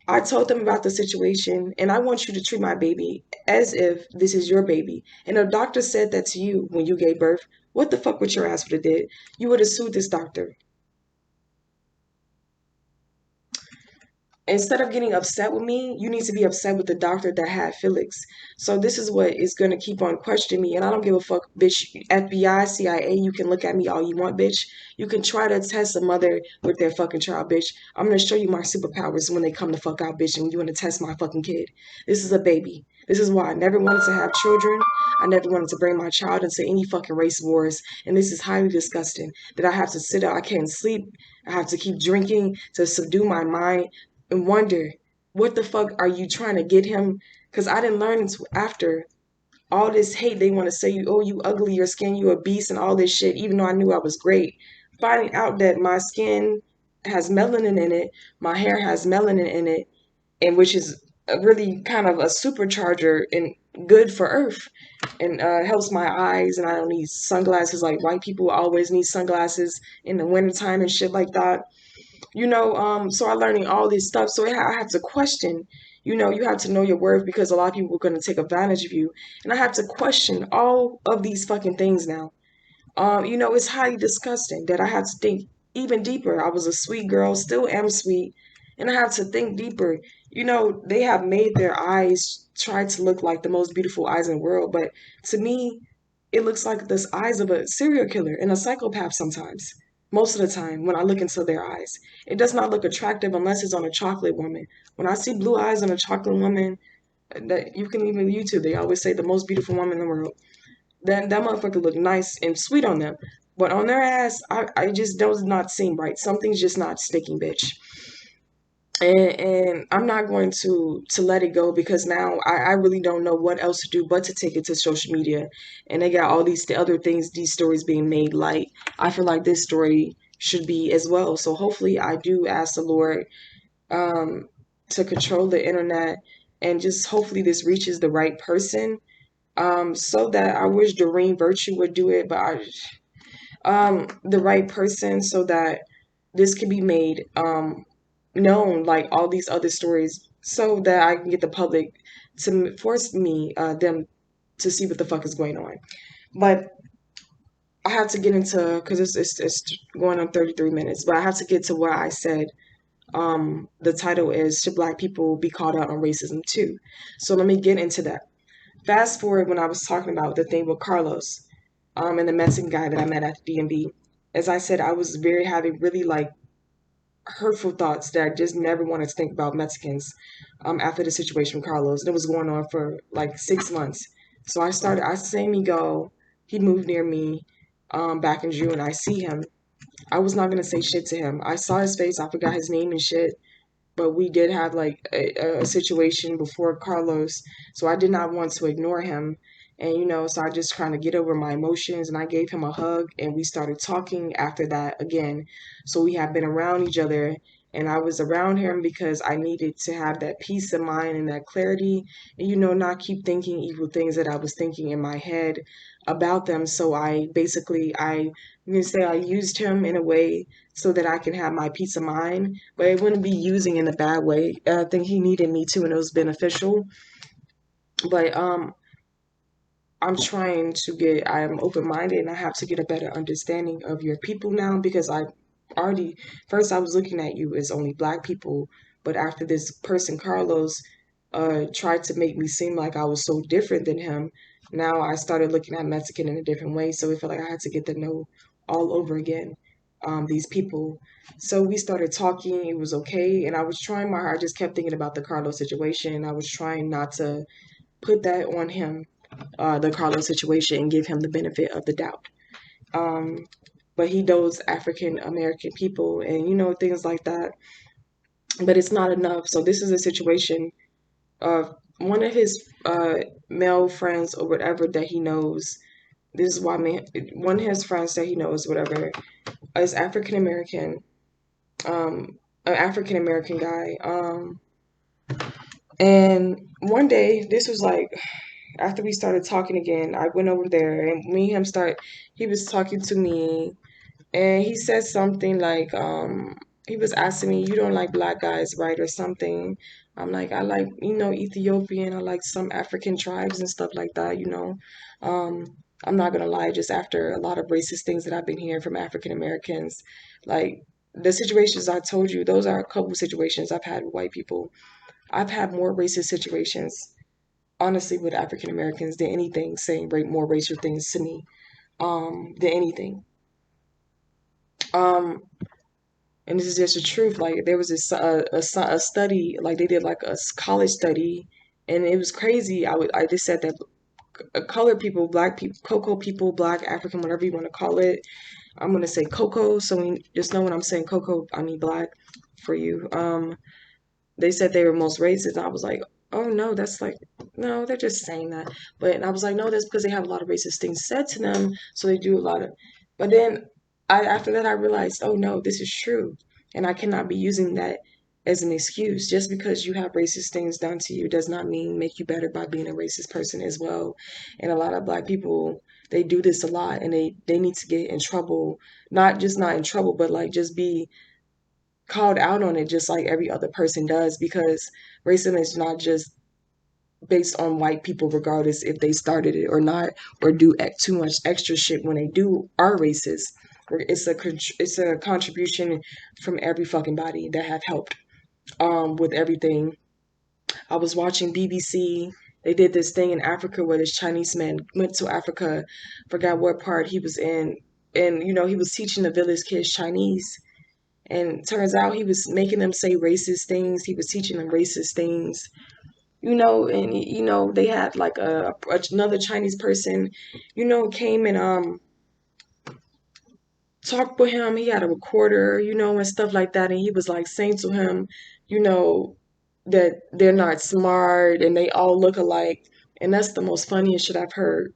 I told them about the situation and I want you to treat my baby as if this is your baby. And the doctor said that to you when you gave birth. What the fuck would your ass would have did? You would have sued this doctor. Instead of getting upset with me, you need to be upset with the doctor that had Felix. So this is what is going to keep on questioning me. And I don't give a fuck, bitch. FBI, CIA, you can look at me all you want, bitch. You can try to test a mother with their fucking child, bitch. I'm going to show you my superpowers when they come the fuck out, bitch. And you want to test my fucking kid. This is a baby. This is why I never wanted to have children. I never wanted to bring my child into any fucking race wars. And this is highly disgusting that I have to sit out. I can't sleep. I have to keep drinking to subdue my mind and wonder what the fuck are you trying to get him? Because I didn't learn until after all this hate. They want to say, you, oh, you ugly, your skin, you a beast, and all this shit, even though I knew I was great. Finding out that my skin has melanin in it, my hair has melanin in it, and which is a really kind of a supercharger and good for Earth, and helps my eyes, and I don't need sunglasses like white people always need sunglasses in the wintertime and shit like that. So I'm learning all this stuff. So I have to question, you have to know your worth because a lot of people are going to take advantage of you. And I have to question all of these fucking things now. It's highly disgusting that I have to think even deeper. I was a sweet girl, still am sweet, and I have to think deeper. They have made their eyes try to look like the most beautiful eyes in the world, but to me, it looks like the eyes of a serial killer and a psychopath sometimes. Most of the time, when I look into their eyes, it does not look attractive unless it's on a chocolate woman. When I see blue eyes on a chocolate woman, that you can even YouTube, they always say the most beautiful woman in the world. Then that motherfucker look nice and sweet on them. But on their ass, I just does not seem right. Something's just not sticking, bitch. And I'm not going to let it go because now I really don't know what else to do but to take it to social media. And they got all the other things, these stories being made light. I feel like this story should be as well. So hopefully I do ask the Lord to control the internet, and just hopefully this reaches the right person. So that I wish Doreen Virtue would do it, but the right person so that this can be made known like all these other stories so that I can get the public to force me them to see what the fuck is going on. But I have to get into because it's going on 33 minutes, but I have to get to where I said the title is Should Black People Be Called Out on Racism Too? So let me get into that. Fast forward when I was talking about the thing with Carlos, and the Mexican guy that I met at the DMV. As I said, I was very having really like hurtful thoughts that I just never wanted to think about Mexicans after the situation with Carlos. And it was going on for like 6 months. So I see me go. He moved near me back in June. I see him. I was not going to say shit to him. I saw his face. I forgot his name and shit. But we did have like a situation before Carlos. So I did not want to ignore him. And, so I just trying to get over my emotions and I gave him a hug and we started talking after that again. So we have been around each other and I was around him because I needed to have that peace of mind and that clarity and, not keep thinking evil things that I was thinking in my head about them. So I'm going to say I used him in a way so that I can have my peace of mind, but it wouldn't be using in a bad way. I think he needed me too and it was beneficial. But I'm open minded and I have to get a better understanding of your people now because first I was looking at you as only black people, but after this person, Carlos, tried to make me seem like I was so different than him, now I started looking at Mexican in a different way. So it felt like I had to get to know all over again these people. So we started talking, it was okay, and I was trying my hard. I just kept thinking about the Carlos situation. I was trying not to put that on him, the Carlos situation, and give him the benefit of the doubt. Um, but he knows African American people and things like that. But it's not enough. So this is a situation of one of his male friends or whatever that he knows. This is why one of his friends that he knows, whatever, is African American, an African American guy. And one day, this was like after we started talking again, I went over there and me and him he was talking to me and he said something like, he was asking me, you don't like black guys, right? Or something. I'm like, I like, Ethiopian, I like some African tribes and stuff like that. Um, I'm not gonna lie, just after a lot of racist things that I've been hearing from African Americans, like the situations I told you, those are a couple situations I've had with white people. I've had more racist situations, honestly, with African Americans than anything saying more racial things to me, than anything. Um, and this is just the truth. Like there was this a study, like they did like a college study, and it was crazy. I just said that colored people, black people, cocoa people, black African, whatever you want to call it. I'm gonna say cocoa, so we just know when I'm saying cocoa, I mean black for you. They said they were most racist. I was like, oh no, that's like, no, they're just saying that. But I was like, no, that's because they have a lot of racist things said to them, so they do a lot of. But then after that, I realized, oh no, this is true, and I cannot be using that as an excuse. Just because you have racist things done to you does not mean make you better by being a racist person as well. And a lot of black people, they do this a lot, and they need to get in trouble. Not in trouble, but like just be called out on it just like every other person does, because racism is not just based on white people regardless if they started it or not, or do too much extra shit when they do are racist. It's a contribution from every fucking body that have helped with everything. I was watching BBC. They did this thing in Africa where this Chinese man went to Africa, forgot what part he was in, and he was teaching the village kids Chinese, and turns out he was making them say racist things. He was teaching them racist things, and they had like another Chinese person, came and talked with him. He had a recorder, and stuff like that, and he was like saying to him, you know, that they're not smart and they all look alike. And that's the most funniest shit I've heard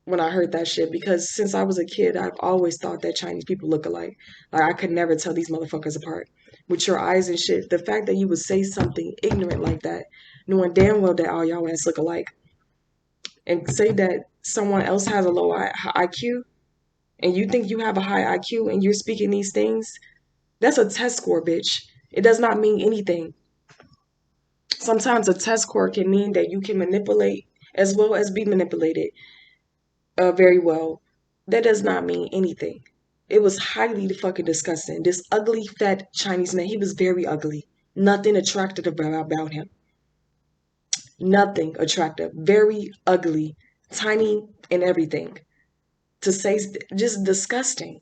when I heard that shit, because since I was a kid, I've always thought that Chinese people look alike. Like I could never tell these motherfuckers apart with your eyes and shit. The fact that you would say something ignorant like that, knowing damn well that all y'all ass look alike, and say that someone else has a low IQ and you think you have a high IQ and you're speaking these things, that's a test score, bitch. It does not mean anything. Sometimes a test score can mean that you can manipulate as well as be manipulated very well. That does not mean anything. It was highly fucking disgusting. This ugly, fat Chinese man, he was very ugly. Nothing attractive about him. Nothing attractive. Very ugly. Tiny and everything. To say, just disgusting.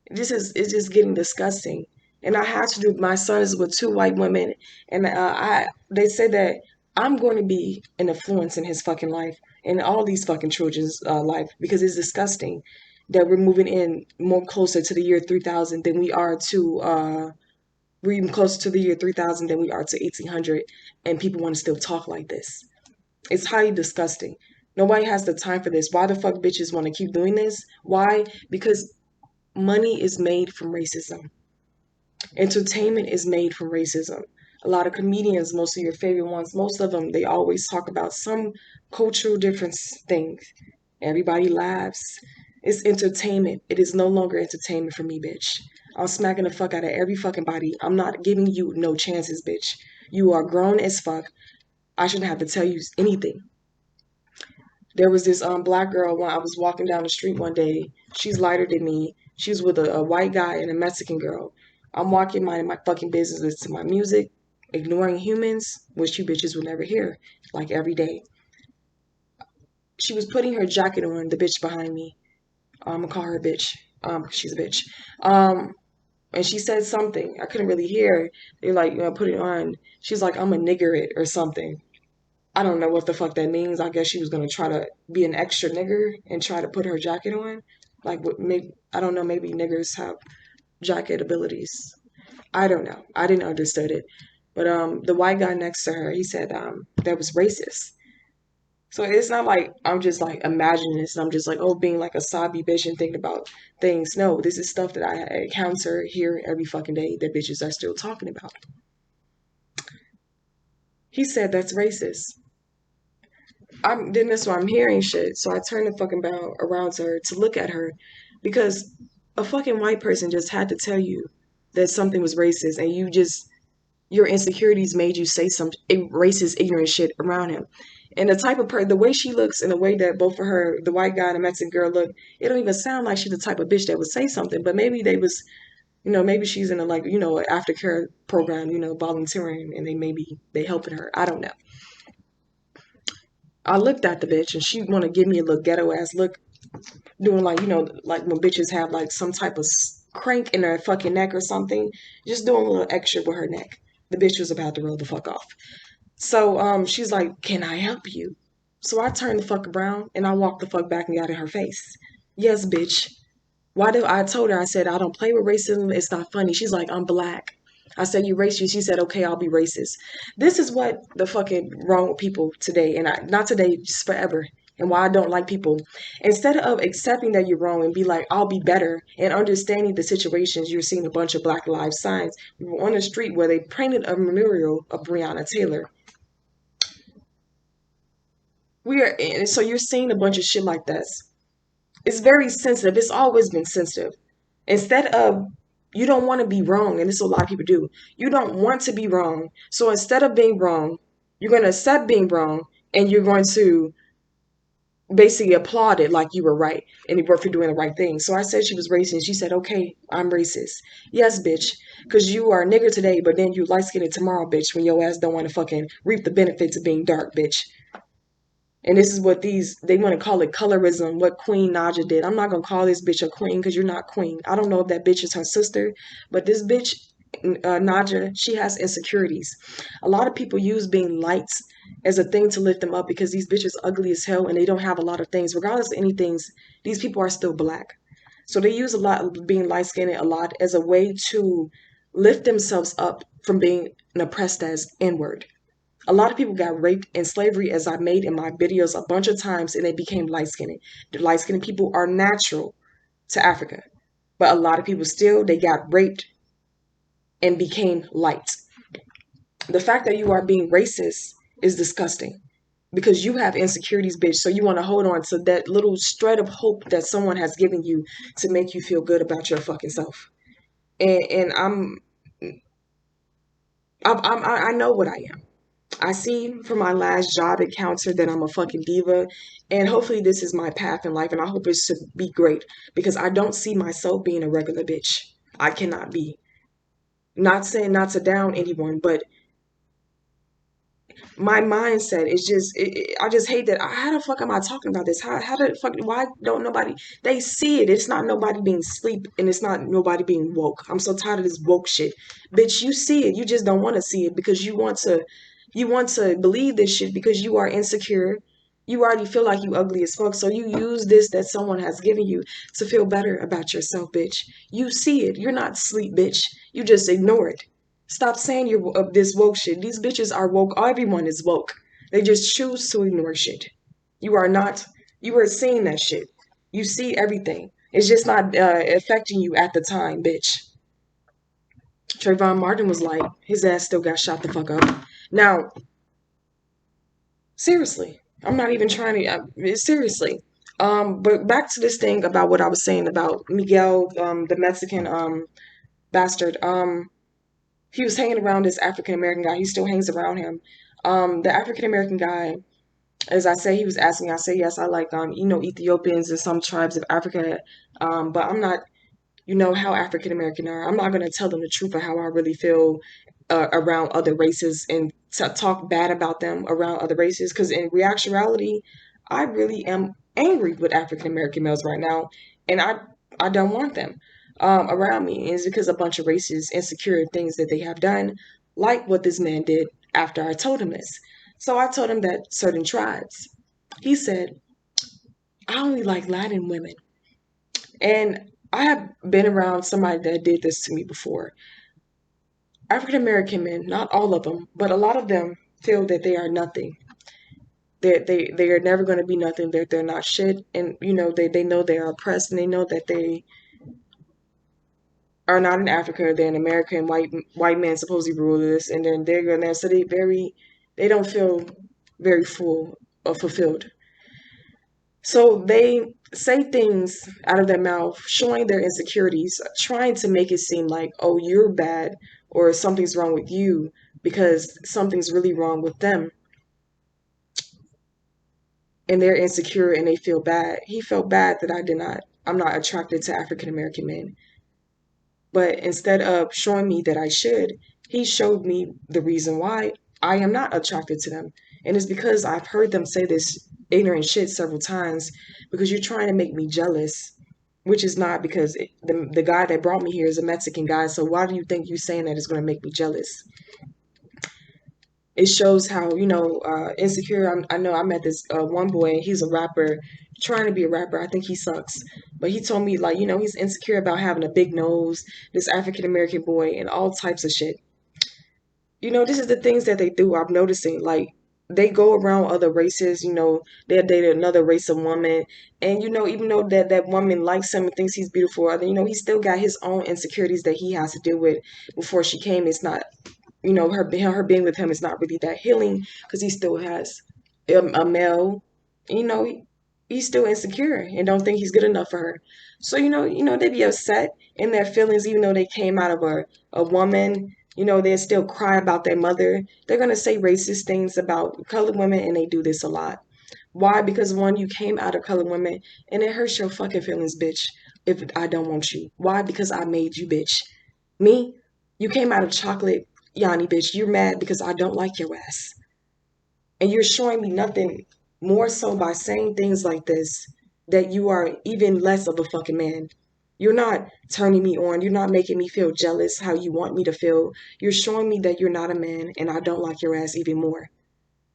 It's just getting disgusting. And I had to do, my son is with two white women, and they say that I'm going to be an influence in his fucking life and all these fucking children's life, because it's disgusting that we're moving in more closer to the year 3000 than we are to we're even closer to the year 3000 than we are to 1800, and people want to still talk like this. It's highly disgusting. Nobody has the time for this. Why the fuck bitches want to keep doing this? Why? Because money is made from racism. Entertainment is made from racism. A lot of comedians, most of your favorite ones, most of them, they always talk about some cultural difference thing. Everybody laughs. It's entertainment. It is no longer entertainment for me, bitch. I'm smacking the fuck out of every fucking body. I'm not giving you no chances, bitch. You are grown as fuck. I shouldn't have to tell you anything. There was this black girl when I was walking down the street one day. She's lighter than me. She was with a white guy and a Mexican girl. I'm walking minding my fucking business, listening to my music, ignoring humans, which you bitches would never hear, like every day. She was putting her jacket on, the bitch behind me. I'm gonna call her a bitch. She's a bitch. And she said something. I couldn't really hear. They're like, put it on. She's like, I'm a nigger it or something. I don't know what the fuck that means. I guess she was gonna try to be an extra nigger and try to put her jacket on. Like, what? Maybe I don't know. Maybe niggers have jacket abilities. I don't know. I didn't understand it. But the white guy next to her, he said that was racist. So it's not like I'm just like imagining this and I'm just like, oh, being like a sobby bitch and thinking about things. No, this is stuff that I encounter here every fucking day that bitches are still talking about. He said that's racist. Then that's why I'm hearing shit. So I turned the fucking bell around to her to look at her, because a fucking white person just had to tell you that something was racist, and you just your insecurities made you say some racist, ignorant shit around him. And the type of the way she looks and the way that both of her, the white guy and the Mexican girl look, it don't even sound like she's the type of bitch that would say something. But maybe they was, maybe she's in a like, aftercare program, volunteering, and they helping her. I don't know. I looked at the bitch and she want to give me a little ghetto ass look, doing like, like when bitches have like some type of crank in their fucking neck or something, just doing a little extra with her neck. The bitch was about to roll the fuck off. So she's like, "Can I help you?" So I turned the fuck around and I walked the fuck back and got in her face. Yes, bitch. Why do I told her, I said, I don't play with racism. It's not funny. She's like, I'm black. I said, you racist. She said, okay, I'll be racist. This is what the fucking wrong with people today. And not today, just forever. And why I don't like people. Instead of accepting that you're wrong and be like, I'll be better, and understanding the situations, you're seeing a bunch of Black Lives signs. We were on the street where they painted a memorial of Breonna Taylor. So you're seeing a bunch of shit like this. It's very sensitive. It's always been sensitive. Instead of, you don't want to be wrong, and this is what a lot of people do. You don't want to be wrong. So instead of being wrong, you're going to accept being wrong, and you're going to basically applaud it like you were right and you were for doing the right thing. So I said she was racist. She said, okay, I'm racist. Yes, bitch, because you are a nigger today, but then you light skinned tomorrow, bitch, when your ass don't want to fucking reap the benefits of being dark, bitch. And this is what they want to call it colorism, what Queen Naja did. I'm not going to call this bitch a queen because you're not queen. I don't know if that bitch is her sister, but this bitch, Naja, she has insecurities. A lot of people use being lights as a thing to lift them up because these bitches ugly as hell and they don't have a lot of things. Regardless of anything, these people are still black. So they use a lot of being light skinned a lot as a way to lift themselves up from being oppressed as N-word. A lot of people got raped in slavery, as I made in my videos a bunch of times, and they became light skinned. The light skinned people are natural to Africa, but a lot of people still, they got raped and became light. The fact that you are being racist is disgusting because you have insecurities, bitch. So you want to hold on to that little shred of hope that someone has given you to make you feel good about your fucking self. And I know what I am. I see from my last job encounter that I'm a fucking diva, and hopefully this is my path in life, and I hope it's to be great because I don't see myself being a regular bitch. I cannot be. Not saying not to down anyone, but my mindset is just, I just hate that. How the fuck am I talking about this? How the fuck, why don't nobody, they see it. It's not nobody being sleep and it's not nobody being woke. I'm so tired of this woke shit. Bitch, you see it. You just don't want to see it because you want to believe this shit because you are insecure. You already feel like you ugly as fuck. So you use this that someone has given you to feel better about yourself, bitch. You see it. You're not sleep, bitch. You just ignore it. Stop saying you're this woke shit. These bitches are woke. Everyone is woke. They just choose to ignore shit. You are not. You are seeing that shit. You see everything. It's just not affecting you at the time, bitch. Trayvon Martin was like, his ass still got shot the fuck up. Now, seriously, I'm not even trying to. Seriously. But back to this thing about what I was saying about Miguel, the Mexican bastard. He was hanging around this African American guy. He still hangs around him. The African American guy, as I say, he was asking me. I say yes, I like Ethiopians and some tribes of Africa, but I'm not. You know how African American are. I'm not gonna tell them the truth of how I really feel around other races and talk bad about them around other races. Because in reality, I really am angry with African American males right now, and I don't want them around me. And it's because a bunch of racist, insecure things that they have done, like what this man did after I told him this. So I told him that certain tribes. He said, I only like Latin women. And I have been around somebody that did this to me before. African American men, not all of them, but a lot of them feel that they are nothing. They are never going to be nothing. They're not shit, and they know they are oppressed, and they know that they are not in Africa. They're in America, and white men supposedly rule this, and then they're going there, so they don't feel very full or fulfilled. So they say things out of their mouth, showing their insecurities, trying to make it seem like, oh, you're bad, or something's wrong with you because something's really wrong with them and they're insecure and they feel bad. He felt bad that I'm not attracted to African American men. But instead of showing me that I should, he showed me the reason why I am not attracted to them. And it's because I've heard them say this ignorant shit several times because you're trying to make me jealous, which is not because the guy that brought me here is a Mexican guy. So why do you think you saying that is going to make me jealous? It shows how, insecure. I know I met this one boy, he's a rapper, trying to be a rapper. I think he sucks. But he told me, like, he's insecure about having a big nose, this African American boy, and all types of shit. This is the things that they do. I'm noticing, like, they go around other races, they'll date another race of woman. And, even though that woman likes him and thinks he's beautiful, he still got his own insecurities that he has to deal with before she came. It's not, her being with him is not really that healing because he still has a male, you know, he's still insecure and don't think he's good enough for her. So, they be upset in their feelings, even though they came out of a woman, they still cry about their mother. They're going to say racist things about colored women, and they do this a lot. Why? Because one, you came out of colored women and it hurts your fucking feelings, bitch, if I don't want you. Why? Because I made you, bitch. Me? You came out of chocolate, Yanni, bitch. You're mad because I don't like your ass. And you're showing me nothing more so by saying things like this that you are even less of a fucking man. You're not turning me on. You're not making me feel jealous how you want me to feel. You're showing me that you're not a man and I don't like your ass even more.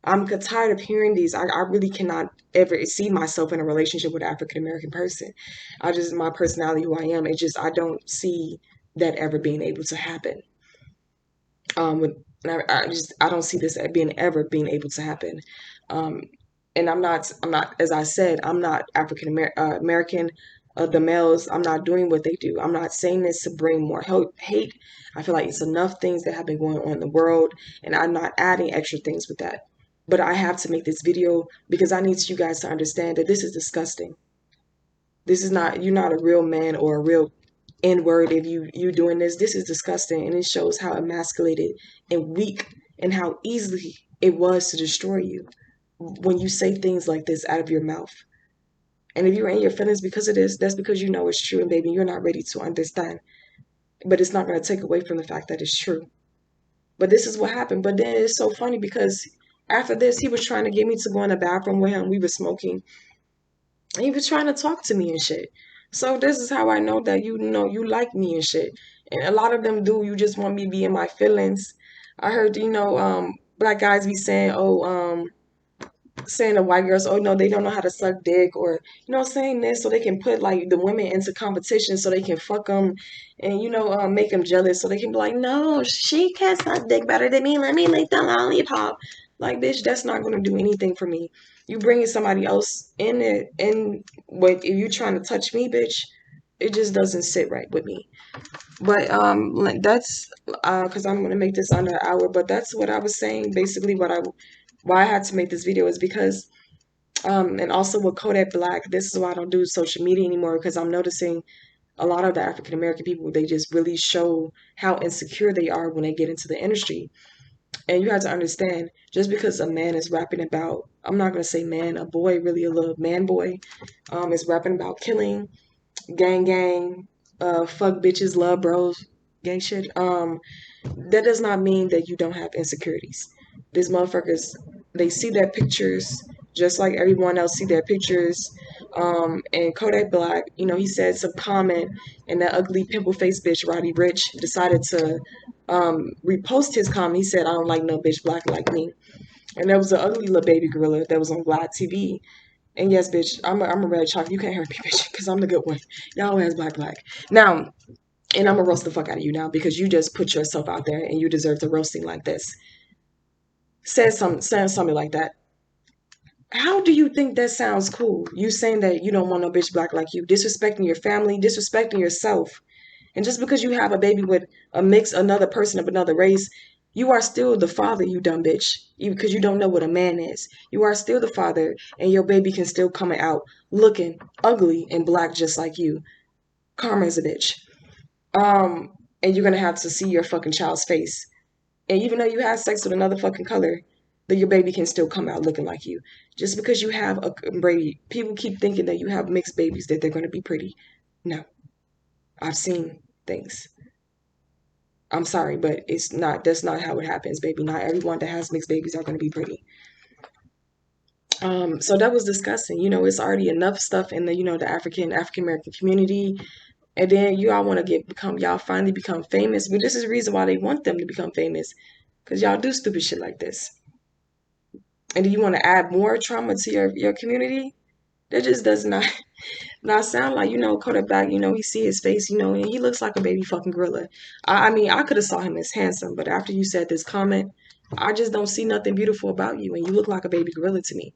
I'm tired of hearing these. I really cannot ever see myself in a relationship with an African American person. My personality, who I am, I don't see that ever being able to happen. With I don't see this being ever being able to happen. Um, and I'm not, as I said, I'm not African American. The males, I'm not doing what they do. I'm not saying this to bring more hate. I feel like it's enough things that have been going on in the world, and I'm not adding extra things with that. But I have to make this video because I need you guys to understand that this is disgusting. This is not, you're not a real man or a real N word if you doing this. This is disgusting, and it shows how emasculated and weak and how easily it was to destroy you when you say things like this out of your mouth. And if you're in your feelings because of this, that's because you know it's true, and baby, you're not ready to understand. But it's not going to take away from the fact that it's true. But this is what happened. But then it's so funny because after this, he was trying to get me to go in the bathroom with him. We were smoking. And he was trying to talk to me and shit. So this is how I know that you like me and shit. And a lot of them do. You just want me to be in my feelings. I heard, black guys be saying, saying to white girls, oh no, they don't know how to suck dick, or saying this so they can put like the women into competition so they can fuck them, and make them jealous so they can be like, no, she can't suck dick better than me. Let me lick the lollipop. Like, bitch, that's not gonna do anything for me. You bringing somebody else in it, and if you trying to touch me, bitch, it just doesn't sit right with me. But like that's because I'm gonna make this under an hour. But that's what I was saying. Basically, why I had to make this video is because and also with Kodak Black, this is why I don't do social media anymore, because I'm noticing a lot of the African American people, they just really show how insecure they are when they get into the industry. And you have to understand, just because a man is rapping about, I'm not gonna say man, a boy, really a little man boy, is rapping about killing, gang, fuck bitches, love bros, gang shit. That does not mean that you don't have insecurities. These motherfuckers, they see their pictures just like everyone else see their pictures. And Kodak Black, he said some comment, and that ugly pimple face bitch Roddy Rich decided to repost his comment. He said, I don't like no bitch black like me. And there was an ugly little baby gorilla that was on Vlad TV. And yes, bitch, I'm a red chalk. You can't hurt me, bitch, because I'm the good one. Y'all has black. Now, and I'm gonna roast the fuck out of you now because you just put yourself out there and you deserve the roasting like this. Saying something like that. How do you think that sounds cool? You saying that you don't want no bitch black like you, disrespecting your family, disrespecting yourself. And just because you have a baby with another person of another race, you are still the father, you dumb bitch. Because you don't know what a man is. You are still the father, and your baby can still come out looking ugly and black just like you. Karma is a bitch. and you're gonna have to see your fucking child's face. And even though you had sex with another fucking color, that your baby can still come out looking like you. Just because you have a baby, people keep thinking that you have mixed babies that they're gonna be pretty. No, I've seen things. I'm sorry, but it's not. That's not how it happens, baby. Not everyone that has mixed babies are gonna be pretty. So that was disgusting. It's already enough stuff in the, the African American community, and then you all want to y'all finally become famous. But this is the reason why they want them to become famous, because y'all do stupid shit like this. And do you want to add more trauma to your community? That just does not sound like, Kodak. He see his face, and he looks like a baby fucking gorilla. I mean, I could have saw him as handsome, but after you said this comment, I just don't see nothing beautiful about you, and you look like a baby gorilla to me.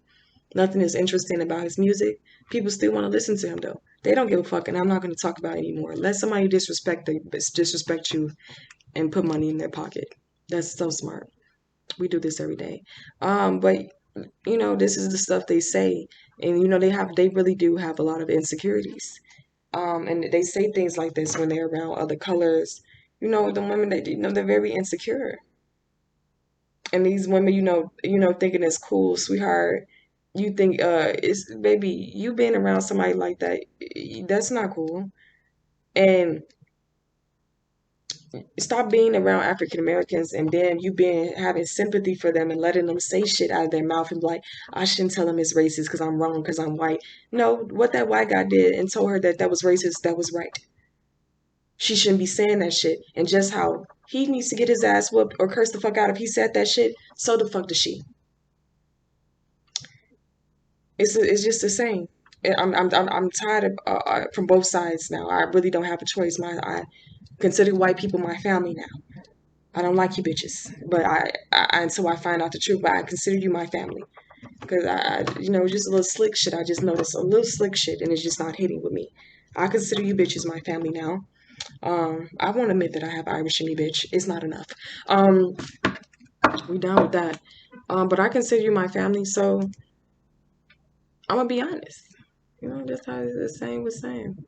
Nothing is interesting about his music. People still want to listen to him though. They don't give a fuck, and I'm not going to talk about it anymore. Let somebody disrespect you and put money in their pocket. That's so smart. We do this every day. But this is the stuff they say, and they really do have a lot of insecurities. And they say things like this when they're around other colors. The women that they're very insecure. And these women, thinking it's cool, sweetheart. You think it's baby, you being around somebody like that, that's not cool. And stop being around African Americans and then you being having sympathy for them and letting them say shit out of their mouth and be like, I shouldn't tell them it's racist because I'm wrong because I'm white. No, what that white guy did and told her that was racist, that was right. She shouldn't be saying that shit. And just how he needs to get his ass whooped or curse the fuck out if he said that shit, so the fuck does she. It's just the same. I'm tired of from both sides now. I really don't have a choice. I consider white people my family now. I don't like you bitches, but I until I find out the truth. But I consider you my family because just a little slick shit. I just noticed a little slick shit, and it's just not hitting with me. I consider you bitches my family now. I won't admit that I have Irish in me, bitch. It's not enough. We done with that. But I consider you my family, so I'm gonna be honest. Just how the saying was saying.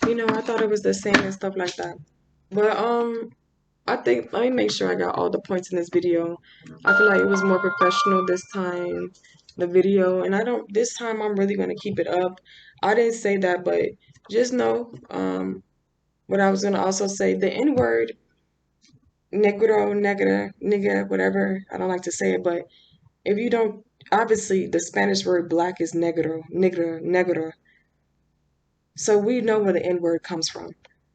I thought it was the same and stuff like that. But I think let me make sure I got all the points in this video. I feel like it was more professional this time, the video, and this time I'm really gonna keep it up. I didn't say that, but just know, what I was gonna also say, the N-word, negro, negative, nigga, whatever. I don't like to say it, but if you don't, obviously the Spanish word black is negro, negro. So we know where the N word comes from.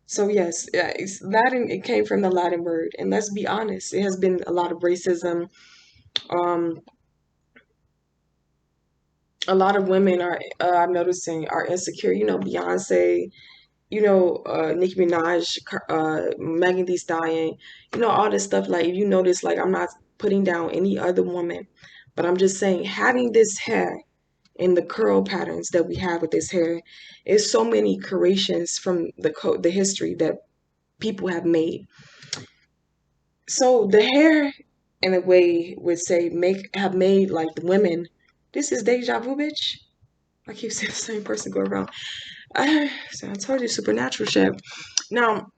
So yes, it's Latin. It came from the Latin word, and let's be honest, it has been a lot of racism. Um, a lot of women I'm noticing, are insecure. Beyonce. Nicki Minaj, Megan Thee Stallion. All this stuff. Like if you notice, like I'm not putting down any other woman, but I'm just saying having this hair and the curl patterns that we have with this hair is so many creations from the history that people have made. So the hair, in a way, would say have made like the women. This is deja vu, bitch. I keep saying the same person go around. I told you supernatural shit. Now,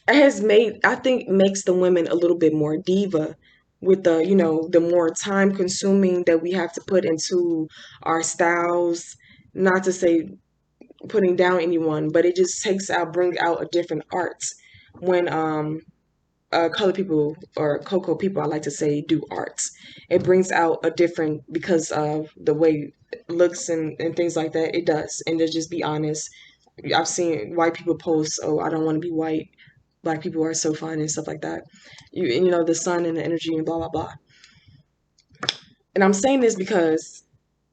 it has made, I think, makes the women a little bit more diva with the more time consuming that we have to put into our styles. Not to say putting down anyone, but it just brings out a different art when colored people or cocoa people, I like to say, do arts. It brings out a different, because of the way it looks and things like that. It does. And to just be honest, I've seen white people post, oh, I don't want to be white. Black people are so fine and stuff like that. The sun and the energy and blah, blah, blah. And I'm saying this because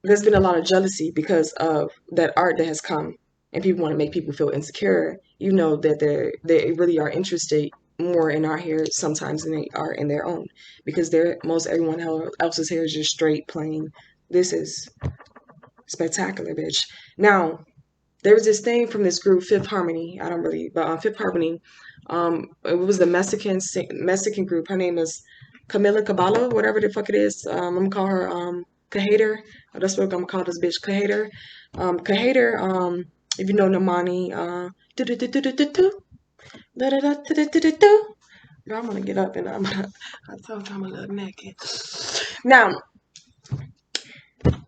there's been a lot of jealousy because of that art that has come, and people want to make people feel insecure. That they really are interested more in our hair sometimes than they are in their own, because most everyone else's hair is just straight plain. This is spectacular, bitch. Now, there was this thing from this group, Fifth Harmony. I don't really, but Fifth Harmony. It was the Mexican group. Her name is Camila Cabello, whatever the fuck it is. I'm gonna call her Kahater. That's what I'm gonna call this bitch, Kahater. Kahater, if you know Normani, Girl, I'm gonna get up and I told you I'm a little naked. Now,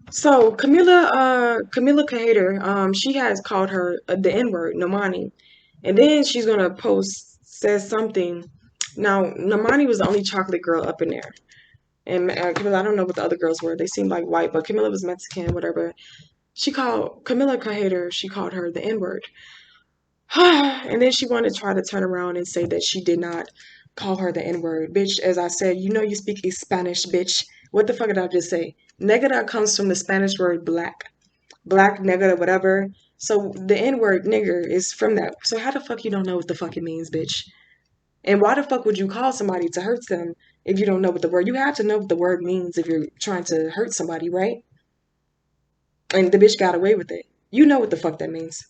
so Camila Kahater, she has called her the N word, Normani, and then she's gonna post says something. Now, Normani was the only chocolate girl up in there, and Camila, I don't know what the other girls were. They seemed like white, but Camila was Mexican, whatever. She called Camila Kahater. She called her the N word, and then she wanted to try to turn around and say that she did not call her the N word. Bitch, as I said, you know you speak Spanish, bitch. What the fuck did I just say? Negra comes from the Spanish word black. Black, nigga, whatever. So the N word nigger is from that. So how the fuck you don't know what the fuck it means, bitch? And why the fuck would you call somebody to hurt them if you don't know what the word? You have to know what the word means if you're trying to hurt somebody, right? And the bitch got away with it. You know what the fuck that means.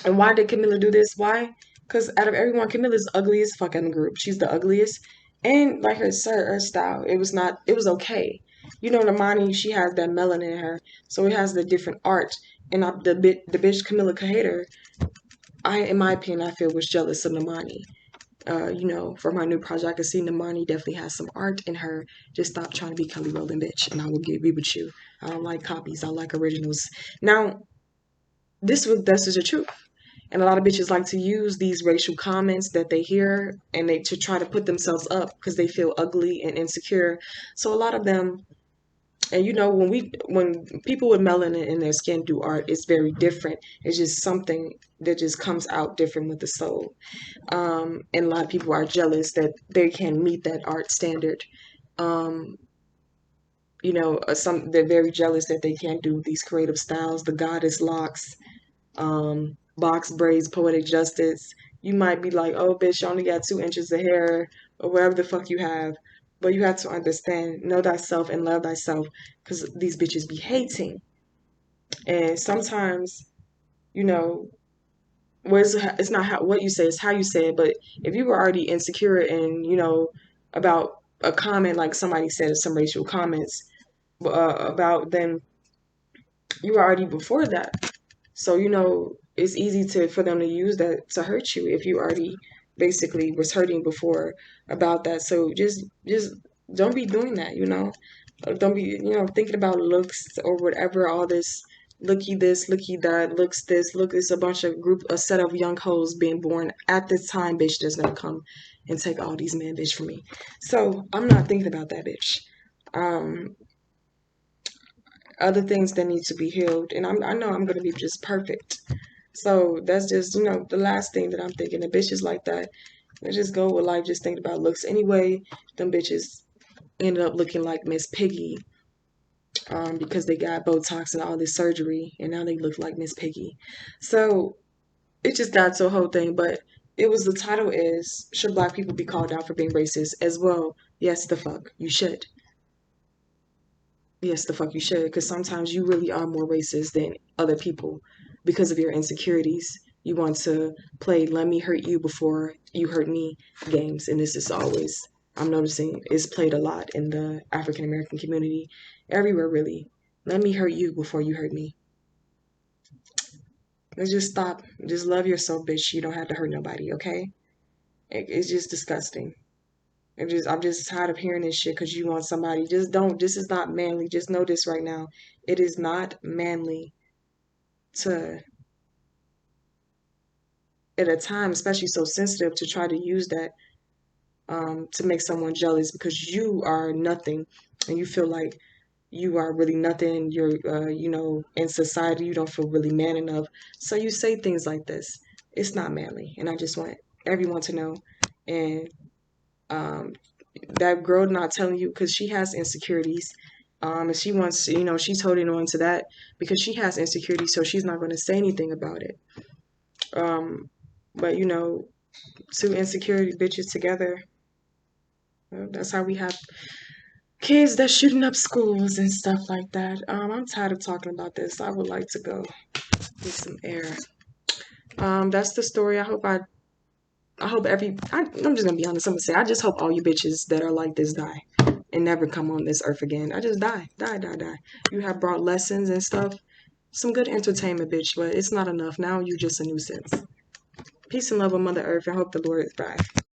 And why did Camilla do this? Why? Because out of everyone, Camilla's ugly as fuck in the group. She's the ugliest. And like her style, it was not, it was okay. You know, Normani, she has that melanin in her. So it has the different art. And the bitch Camilla Kahater, in my opinion, I feel was jealous of Normani. You know, for my new project, I can see Normani definitely has some art in her. Just stop trying to be Kelly Rowland, bitch, and I will be with you. I don't like copies. I like originals. Now, this is the truth. And a lot of bitches like to use these racial comments that they hear and they to try to put themselves up because they feel ugly and insecure. So a lot of them, and you know, when people with melanin in their skin do art, it's very different. It's just something that just comes out different with the soul. And a lot of people are jealous that they can meet that art standard. Um, you know, they're very jealous that they can't do these creative styles, the goddess locks, box braids, poetic justice. You might be like, oh, bitch, you only got 2 inches of hair or whatever the fuck you have. But you have to understand, know thyself and love thyself because these bitches be hating. And sometimes, you know, it's not how what you say, it's how you say it. But if you were already insecure and, you know, about a comment like somebody said, some racial comments about, then you were already before that. So, you know, it's easy for them to use that to hurt you if you already basically was hurting before about that. So just don't be doing that, you know. Don't be, you know, thinking about looks or whatever, all this, looky that, looks this, look, it's a set of young hoes being born at this time, bitch, that's gonna come and take all these men, bitch, from me. So I'm not thinking about that, bitch. Um, Other things that need to be healed, and I know I'm gonna be just perfect. So that's just, you know, the last thing that I'm thinking. The bitches like that, they just go with life just thinking about looks. Anyway, them bitches ended up looking like Miss Piggy, because they got Botox and all this surgery, and now they look like Miss Piggy. So it just got to a whole thing. But the title is, should black people be called out for being racist as well? Yes, the fuck you should. Yes, the fuck you should, because sometimes you really are more racist than other people because of your insecurities. You want to play let me hurt you before you hurt me games, and this is always, I'm noticing, is played a lot in the African American community, everywhere really. Let me hurt you before you hurt me. Let's just stop. Just love yourself, bitch. You don't have to hurt nobody, okay? It's just disgusting. I'm just tired of hearing this shit because you want somebody. Just don't. This is not manly. Just know this right now. It is not manly to, at a time, especially so sensitive, to try to use that to make someone jealous because you are nothing and you feel like you are really nothing. You're, you know, in society, you don't feel really man enough. So you say things like this. It's not manly. And I just want everyone to know. And um, that girl not telling you because she has insecurities. And she wants, you know, she's holding on to that because she has insecurities, so she's not going to say anything about it. But you know, two insecurity bitches together. That's how we have kids that shooting up schools and stuff like that. I'm tired of talking about this. I would like to go get some air. That's the story. I'm just gonna be honest. I'm gonna say I just hope all you bitches that are like this die. and never come on this earth again. I just die. You have brought lessons and stuff. Some good entertainment, bitch, but it's not enough. Now you just a nuisance. Peace and love with Mother Earth. I hope the Lord is back.